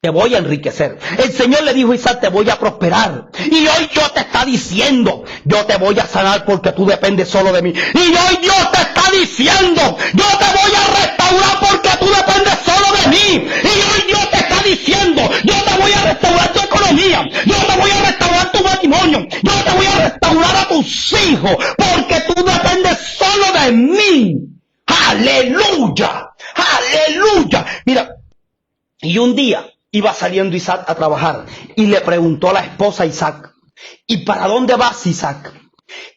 te voy a enriquecer. El Señor le dijo a Isaac, te voy a prosperar. Y hoy Dios te está diciendo, yo te voy a sanar porque tú dependes solo de mí. Y hoy Dios te está diciendo, yo te voy a restaurar porque tú dependes solo de mí. Y hoy Dios te está diciendo, yo te voy a restaurar tu economía. Yo te voy a restaurar tu matrimonio. Yo te voy a restaurar a tus hijos porque tú dependes solo de mí. ¡Aleluya! ¡Aleluya! Mira, y un día iba saliendo Isaac a trabajar y le preguntó a la esposa Isaac, ¿y para dónde vas, Isaac?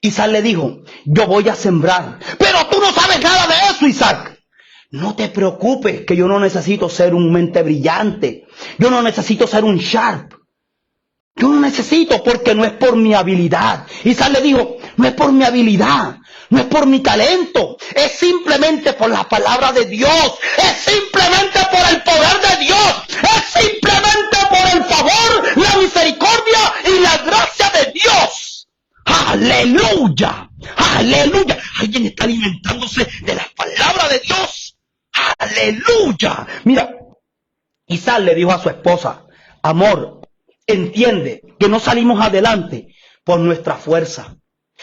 Isaac le dijo, yo voy a sembrar. Pero tú no sabes nada de eso, Isaac. No te preocupes, que yo no necesito ser un mente brillante. Yo no necesito ser un sharp. Yo no necesito, porque no es por mi habilidad. Isaac le dijo, no es por mi habilidad, no es por mi talento, es simplemente por la palabra de Dios, es simplemente por el poder de Dios, es simplemente por el favor, la misericordia y la gracia de Dios. Isaac le dijo a su esposa: amor, entiende que no salimos adelante por nuestra fuerza.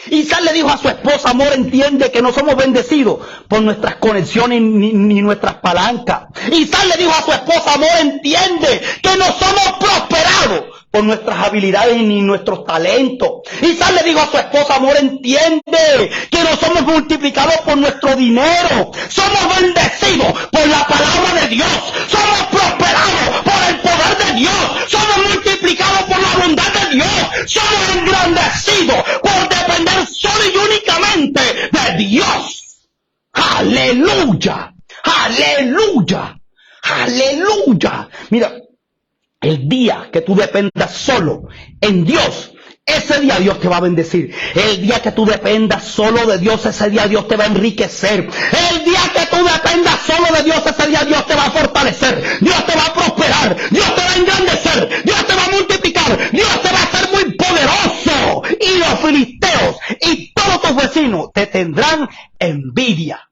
Isaac le dijo a su esposa: amor, entiende que no somos bendecidos por nuestras conexiones ni nuestras palancas. Isaac le dijo a su esposa: amor, entiende que no somos prosperados por nuestras habilidades ni nuestros talentos. Isaac le dijo a su esposa: amor, entiende que no somos multiplicados por nuestro dinero. Somos bendecidos por la palabra de Dios. Somos prosperados por el poder de Dios. Somos multiplicados por la bondad de Dios. Somos engrandecidos por depender solo y únicamente de Dios. Aleluya, aleluya, aleluya. Mira, el día que tú dependas solo en Dios, ese día Dios te va a bendecir. El día que tú dependas solo de Dios, ese día Dios te va a enriquecer. El día que tú dependas solo de Dios, ese día Dios te va a fortalecer. Dios te va a prosperar. Dios te va a engrandecer. Dios te va a multiplicar. Dios te va a hacer muy poderoso. Y los filisteos y todos tus vecinos te tendrán envidia.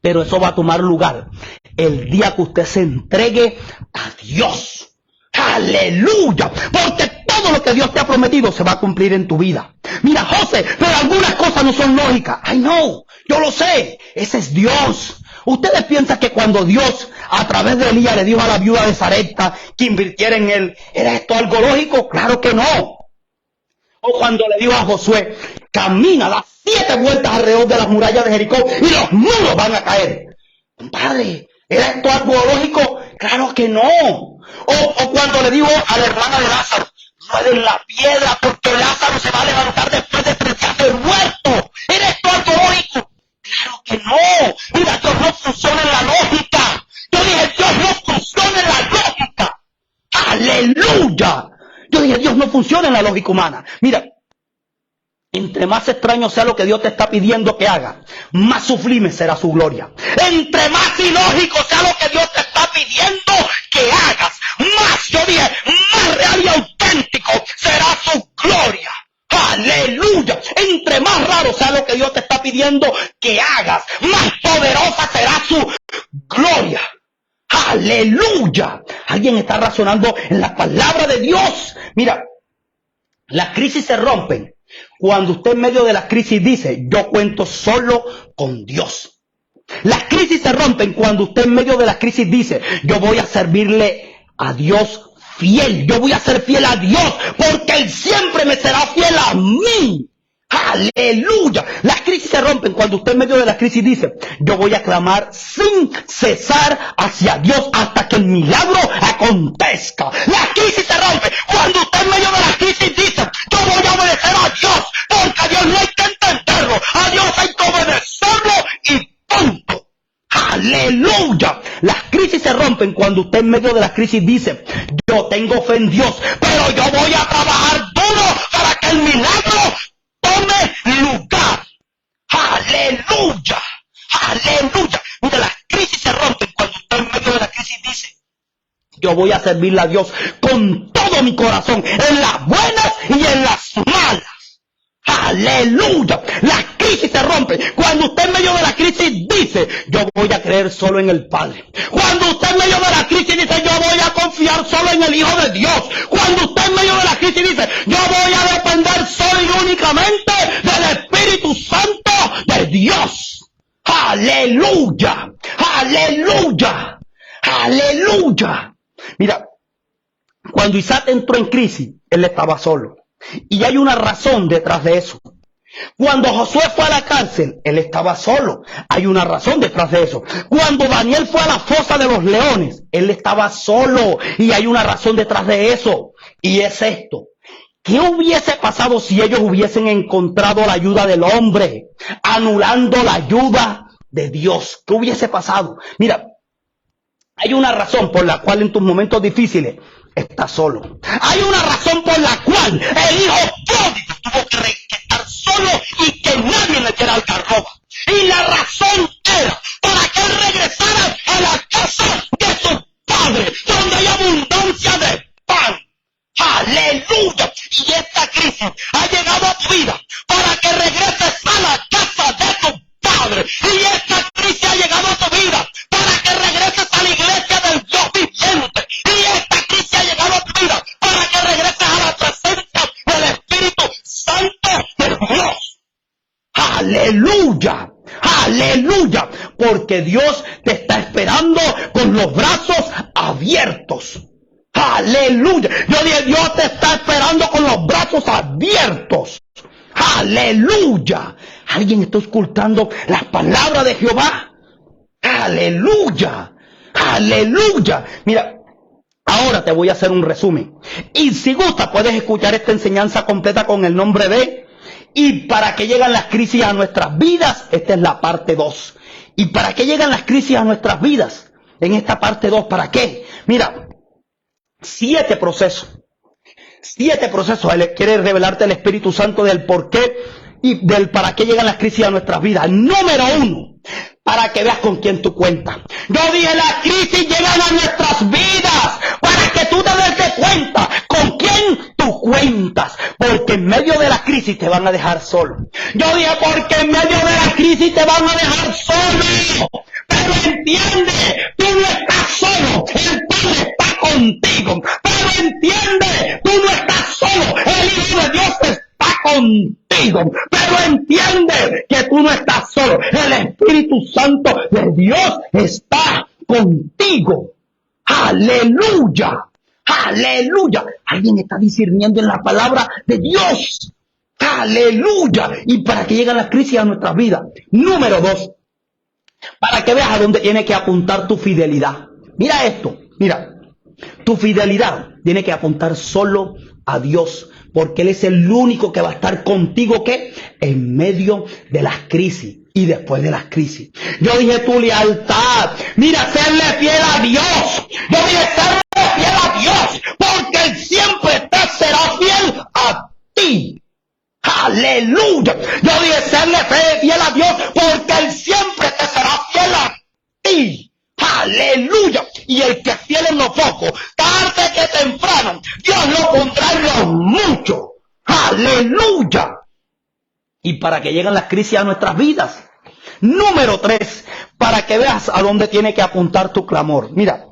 Pero eso va a tomar lugar el día que usted se entregue a Dios. Aleluya, porque todo lo que Dios te ha prometido se va a cumplir en tu vida. Mira, José, pero algunas cosas no son lógicas. Ay, no, yo lo sé, ese es Dios. Ustedes piensan que cuando Dios a través de Elías le dijo a la viuda de Sarepta que invirtiera en él, ¿era esto algo lógico? Claro que no. O cuando le dijo a Josué: camina, da 7 vueltas alrededor de las murallas de Jericó y los muros van a caer. Compadre, ¿era esto algo lógico? Claro que no. O cuando le dijo a la hermana de Lázaro: mueven la piedra porque Lázaro se va a levantar después de 3 días de muerto. ¿Era esto algo lógico? Claro que no. Mira, Dios no funciona en la lógica. Yo dije, Dios no funciona en la lógica. Aleluya. Yo dije, Dios no funciona en la lógica humana. Mira, entre más extraño sea lo que Dios te está pidiendo que haga, más sublime será su gloria. Entre más ilógico sea lo que Dios te está pidiendo que hagas, más, yo dije, más real y auténtico será su gloria. Aleluya. Entre más raro sea lo que Dios te está pidiendo que hagas, más poderosa será su gloria. Aleluya. Alguien está razonando en la palabra de Dios. Mira, las crisis se rompen cuando usted en medio de las crisis dice: yo cuento solo con Dios. Las crisis se rompen cuando usted en medio de las crisis dice: yo voy a servirle a Dios fiel. Yo voy a ser fiel a Dios porque Él siempre me será fiel a mí. Aleluya. Las crisis se rompen cuando usted en medio de la crisis dice: yo voy a clamar sin cesar hacia Dios hasta que el milagro acontezca. La crisis se rompe cuando usted en medio de la crisis dice: yo voy a obedecer a Dios porque a Dios no hay que entenderlo, a Dios hay que obedecerlo y punto. Aleluya. Las crisis se rompen cuando usted en medio de la crisis dice: yo tengo fe en Dios, pero yo voy a trabajar duro para que el milagro tome lugar. Aleluya, aleluya. Mira, las crisis se rompen cuando usted en medio de la crisis dice: yo voy a servirle a Dios con todo mi corazón, en las buenas y en las malas. Aleluya. Las crisis se rompen cuando usted en medio de la crisis dice: yo voy a creer solo en el Padre. Cuando usted en medio de la crisis dice: yo voy a confiar solo en el Hijo de Dios. Cuando usted en medio de la crisis dice: yo voy a depender solo y únicamente del Espíritu Santo de Dios. Aleluya, aleluya, aleluya. Mira, cuando Isaac entró en crisis, él estaba solo. Y hay una razón detrás de eso. Cuando Josué fue a la cárcel, él estaba solo. Hay una razón detrás de eso. Cuando Daniel fue a la fosa de los leones, él estaba solo. Y hay una razón detrás de eso. Y es esto: ¿qué hubiese pasado si ellos hubiesen encontrado la ayuda del hombre, anulando la ayuda de Dios? ¿Qué hubiese pasado? Mira, hay una razón por la cual en tus momentos difíciles estás solo. Hay una razón por la cual el hijo pródigo tuvo que estar solo y que nadie le diera algarroba. Y la razón era para que él regresara a la casa de su padre, donde hay abundancia de pan. Aleluya. Y esta crisis ha llegado a tu vida para que regreses a la casa de tu padre. Y esta crisis ha llegado a tu vida para que regreses a la iglesia del Dios viviente. Aleluya. Aleluya. Porque Dios te está esperando con los brazos abiertos. Aleluya. Yo dije, Dios te está esperando con los brazos abiertos. Aleluya. ¿Alguien está escuchando las palabras de Jehová? Aleluya. Aleluya. Mira, ahora te voy a hacer un resumen. Y si gusta, puedes escuchar esta enseñanza completa con el nombre de "Y para qué llegan las crisis a nuestras vidas". Esta es la parte 2. ¿Y para qué llegan las crisis a nuestras vidas? En esta parte 2, ¿para qué? Mira, 7 procesos. 7 procesos. Él quiere revelarte el Espíritu Santo del por qué y del para qué llegan las crisis a nuestras vidas. Número 1, para que veas con quién tú cuentas. Yo dije, las crisis llegan a nuestras vidas para que tú te des cuenta con quién tú cuentas. Porque en medio de la crisis te van a dejar solo. Yo dije, porque en medio de la crisis te van a dejar solo. Pero entiende, tú no estás solo. El Padre está contigo. Pero entiende, tú no estás solo. El Hijo de Dios está contigo. Pero entiende que tú no estás solo. El Espíritu Santo de Dios está contigo. Aleluya. Aleluya. Alguien está discerniendo en la palabra de Dios. Aleluya. Y para que lleguen las crisis a nuestras vidas. Número 2. Para que veas a dónde tiene que apuntar tu fidelidad. Mira esto. Mira. Tu fidelidad tiene que apuntar solo a Dios. Porque Él es el único que va a estar contigo, ¿qué? En medio de las crisis y después de las crisis. Yo dije, tu lealtad. Mira, serle fiel a Dios. Yo dije, serle fiel a Dios. Porque Él siempre te será fiel a ti. Aleluya. Yo dije, serle fiel a Dios. Porque Él siempre te será fiel a ti. Aleluya. Y el que es fiel en lo poco, tarde que temprano, Dios lo pondrá en lo mucho. Aleluya. Y para que lleguen las crisis a nuestras vidas. Número 3, para que veas a dónde tiene que apuntar tu clamor. Mira,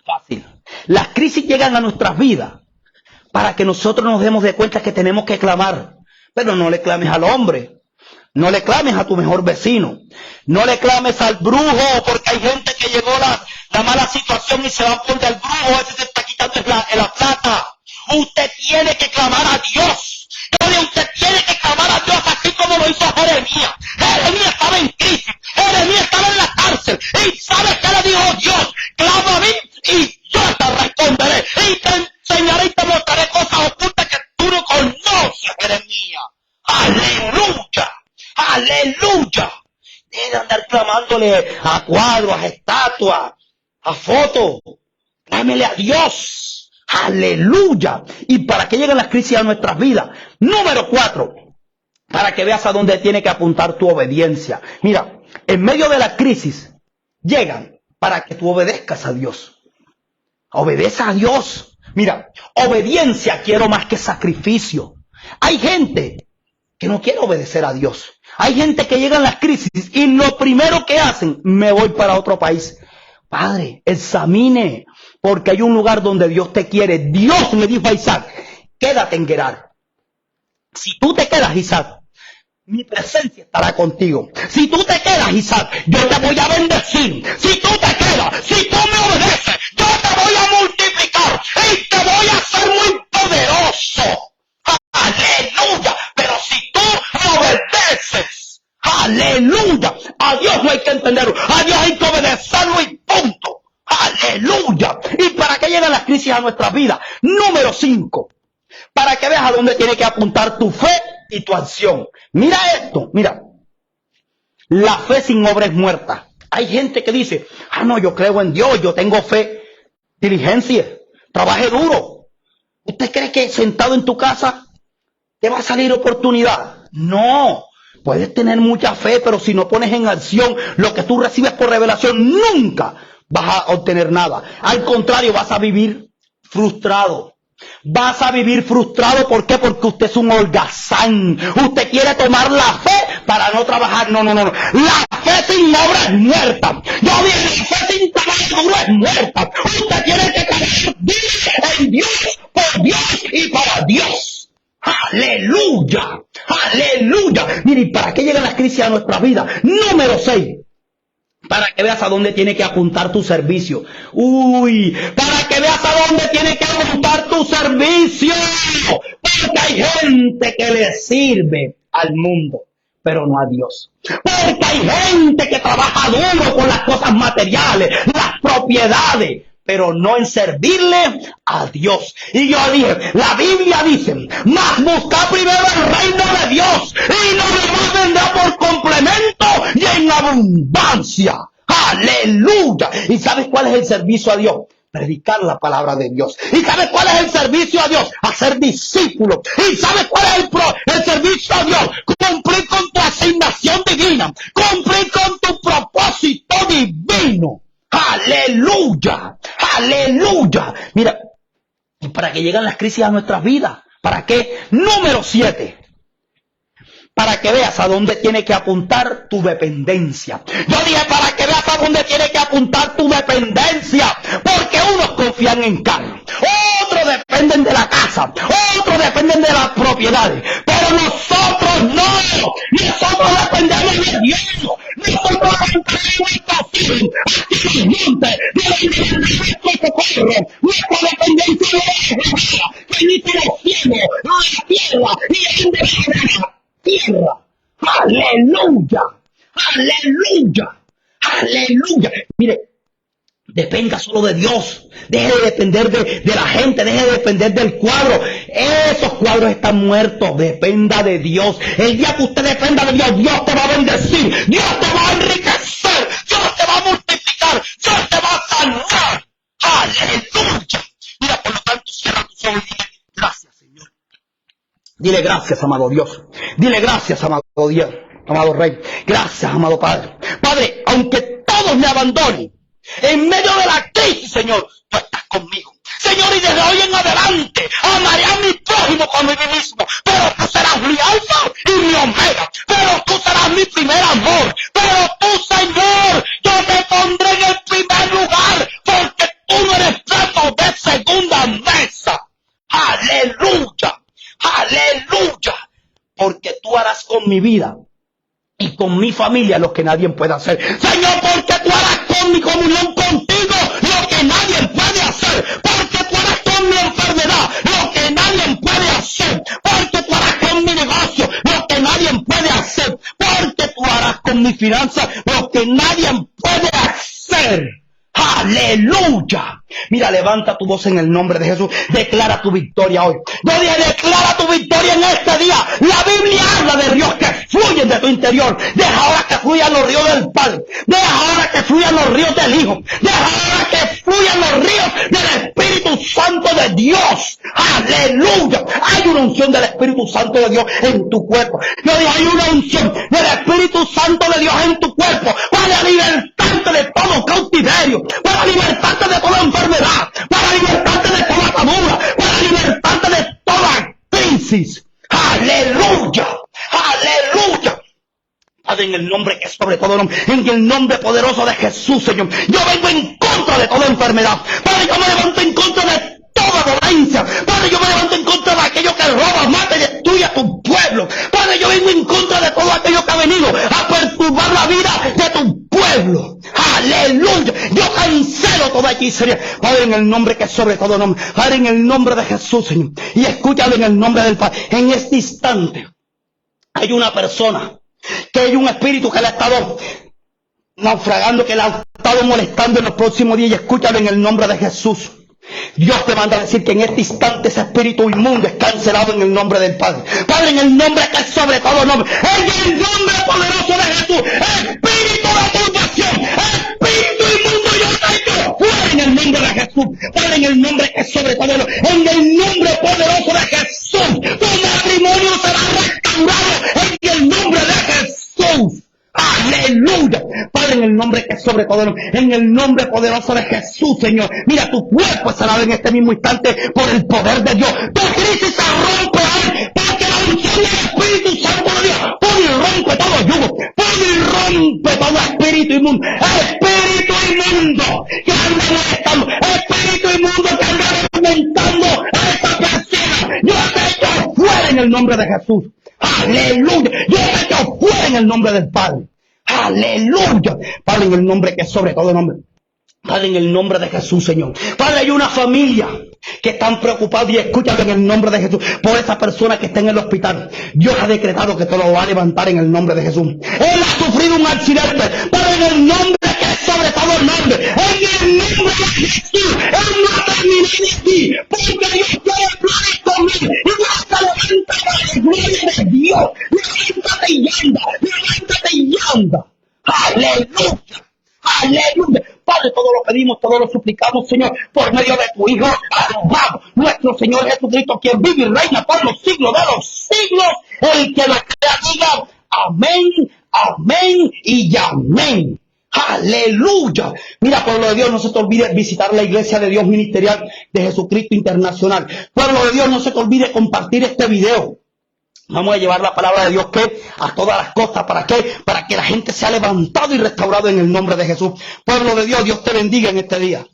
fácil. Las crisis llegan a nuestras vidas para que nosotros nos demos de cuenta que tenemos que clamar. Pero no le clames al hombre. No le clames a tu mejor vecino. No le clames al brujo, porque hay gente que llegó la mala situación y se va por el brujo. Ese se está quitando la plata. Usted tiene que clamar a Dios. Usted tiene que clamar a Dios así como lo hizo Jeremías. Jeremías estaba en crisis. Jeremías estaba en la cárcel. ¿Y sabes qué le dijo Dios? Clama a mí y yo te responderé. Y te enseñaré y te mostraré cosas ocultas que tú no conoces, Jeremías. ¡Aleluya! ¡Aleluya! Debe andar clamándole a cuadros, a estatuas, a fotos. Clámele a Dios. ¡Aleluya! Y para que lleguen las crisis a nuestras vidas. Número 4. Para que veas a dónde tiene que apuntar tu obediencia. Mira, en medio de la crisis llegan para que tú obedezcas a Dios. Obedece a Dios. Mira, obediencia quiero más que sacrificio. Hay gente que no quiere obedecer a Dios. Hay gente que llega en las crisis y lo primero que hacen, me voy para otro país. Padre, examine, porque hay un lugar donde Dios te quiere. Dios le dijo a Isaac, quédate en Gerar. Si tú te quedas, Isaac, mi presencia estará contigo. Si tú te quedas, Isaac, yo te voy a bendecir. Si tú te quedas, si tú me obedeces, yo te voy a multiplicar y te voy a hacer muy poderoso. Aleluya. Pero si tú me obedeces, aleluya, a Dios no hay que entenderlo, a Dios hay que obedecerlo y punto. Aleluya. Y para que lleguen las crisis a nuestras vidas. Número 5. Para que veas a dónde tiene que apuntar tu fe y tu acción. Mira esto, mira. La fe sin obra es muerta. Hay gente que dice, no, yo creo en Dios, yo tengo fe. Diligencia, trabaje duro. ¿Usted cree que sentado en tu casa te va a salir oportunidad? No. Puedes tener mucha fe, pero si no pones en acción lo que tú recibes por revelación, nunca vas a obtener nada. Al contrario, vas a vivir frustrado. Vas a vivir frustrado, ¿por qué? Porque usted es un holgazán. Usted quiere tomar la fe para no trabajar. No. La fe sin obra es muerta. Yo dije, la fe sin trabajo duro es muerta. Usted tiene que trabajar en Dios, por Dios y para Dios. Aleluya, aleluya. Mire, ¿y para qué llegan las crisis a nuestra vida? Número 6. Para que veas a dónde tiene que apuntar tu servicio. Uy, para que veas a dónde tiene que apuntar tu servicio. Porque hay gente que le sirve al mundo, pero no a Dios. Porque hay gente que trabaja duro con las cosas materiales, las propiedades, pero no en servirle a Dios. Y yo dije, la Biblia dice, mas buscad primero el reino de Dios y lo demás vendrá por complemento y en abundancia. Aleluya. ¿Y sabes cuál es el servicio a Dios? Predicar la palabra de Dios. ¿Y sabes cuál es el servicio a Dios? Hacer discípulos. ¿Y sabes cuál es el servicio a Dios? Cumplir con tu asignación divina. Cumplir con tu propósito divino. Aleluya, aleluya. Mira, y para que lleguen las crisis a nuestras vidas, ¿para qué? Número 7. Para que veas a dónde tiene que apuntar tu dependencia. Yo dije para que veas a dónde tiene que apuntar tu dependencia. Porque unos confían en carros, otros dependen de la casa, otros dependen de las propiedades. Pero nosotros no. Nosotros dependemos de Dios. Nosotros dependemos de monte, nuestra dependencia de que dice los cielos, la tierra y el tierra. Aleluya, aleluya, aleluya. Mire, dependa solo de Dios. Deje de depender de la gente, deje de depender del cuadro. Esos cuadros están muertos. Dependa de Dios. El día que usted dependa de Dios, Dios te va a bendecir, Dios te va a enriquecer, Dios te va a multiplicar, Dios te va a sanar. Aleluya. Mira, por lo tanto, cierra tus ojos y dile gracias, Señor. Dile gracias, amado Dios. Dile gracias, amado Dios, amado Rey. Gracias, amado Padre. Padre, aunque todos me abandonen, en medio de la crisis, Señor, tú estás conmigo. Señor, y desde hoy en adelante amaré a mi prójimo como a mí mismo. Pero tú serás mi alfa y mi omega. Pero tú serás mi primer amor. Pero tú, Señor, yo te pondré en el primer lugar. Porque tú no eres plato de segunda mesa. Aleluya, aleluya. Porque tú harás con mi vida y con mi familia lo que nadie puede hacer. Señor, porque tú harás con mi comunión contigo lo que nadie puede hacer. Porque tú harás con mi enfermedad lo que nadie puede hacer. Porque tú harás con mi negocio lo que nadie puede hacer. Porque tú harás con mi finanza lo que nadie puede hacer. Aleluya. Mira, levanta tu voz en el nombre de Jesús. Declara tu victoria hoy. Yo dije, declara tu victoria en este día. La Biblia habla de ríos que fluyen de tu interior. Deja ahora que fluyan los ríos del Padre. Deja ahora que fluyan los ríos del Hijo. Deja ahora que fluyan los ríos del Espíritu Santo de Dios. Aleluya. Hay una unción del Espíritu Santo de Dios en tu cuerpo. Yo dije, hay una unción del Espíritu Santo de Dios en tu cuerpo para libertarte de todo cautiverio, para libertarte de toda enfermedad, para libertarte de toda atadura, para libertarte de toda crisis. Aleluya, aleluya. Padre, en el nombre que es sobre todo nombre, en el nombre poderoso de Jesús, Señor, yo vengo en contra de toda enfermedad. Padre, yo me levanto en contra de toda dolencia. Padre, yo me levanto en contra de aquello que roba, mata y destruye a tu pueblo. Padre, yo vengo en contra de todo aquello que ha venido a perturbar la vida de tu pueblo. Aleluya. Yo cancelo toda hechicería. Padre, en el nombre que es sobre todo nombre. Padre, en el nombre de Jesús, Señor. Y escúchame en el nombre del Padre. En este instante hay una persona que hay un espíritu que le ha estado naufragando, que le ha estado molestando en los próximos días. Y escúchame en el nombre de Jesús. Dios te manda a decir que en este instante ese espíritu inmundo es cancelado en el nombre del Padre. Padre, en el nombre que es sobre todo nombre, en el nombre poderoso de Jesús, espíritu de turbación, espíritu inmundo, yo te echo fuera en el nombre de Jesús. Padre, en el nombre que es sobre todo nombre, en el nombre poderoso de Jesús, tu matrimonio será restaurado en el nombre de Jesús. Aleluya. Padre, en el nombre que es sobre todo nombre, en el nombre poderoso de Jesús, Señor. Mira, tu cuerpo es sanado en este mismo instante por el poder de Dios. Tu crisis se rompe hoy, porque la unción del Espíritu Santo de Dios pone y rompe todo yugo, pone y rompe todo espíritu inmundo, espíritu inmundo que anda molestando, espíritu inmundo que anda alimentando a esta persona. Yo te echo fuera en el nombre de Jesús. Aleluya. Yo echo fuera en el nombre del Padre. Aleluya. Padre, en el nombre que es sobre todo nombre. Padre, en el nombre de Jesús, Señor. Padre, hay una familia que están preocupados y escúchame en el nombre de Jesús por esa persona que está en el hospital. Dios ha decretado que te lo va a levantar en el nombre de Jesús. Él ha sufrido un accidente, pero en el nombre que es sobre todo el nombre, en el nombre de Jesús, Él no ha terminado aquí, porque Dios quiere hablar conmigo y Dios te levanta para la gloria de Dios. Levántate y anda, levántate y anda. Aleluya. Aleluya. Padre, todo lo pedimos, todo lo suplicamos, Señor, por medio de tu Hijo amado, nuestro Señor Jesucristo, quien vive y reina por los siglos de los siglos. El que la crea diga amén, amén y amén. Aleluya. Mira, pueblo de Dios, no se te olvide visitar la iglesia de Dios ministerial de Jesucristo Internacional. Pueblo de Dios, no se te olvide compartir este video. Vamos a llevar la palabra de Dios que a todas las costas. ¿Para qué? Para que la gente sea levantado y restaurado en el nombre de Jesús. Pueblo de Dios, Dios te bendiga en este día.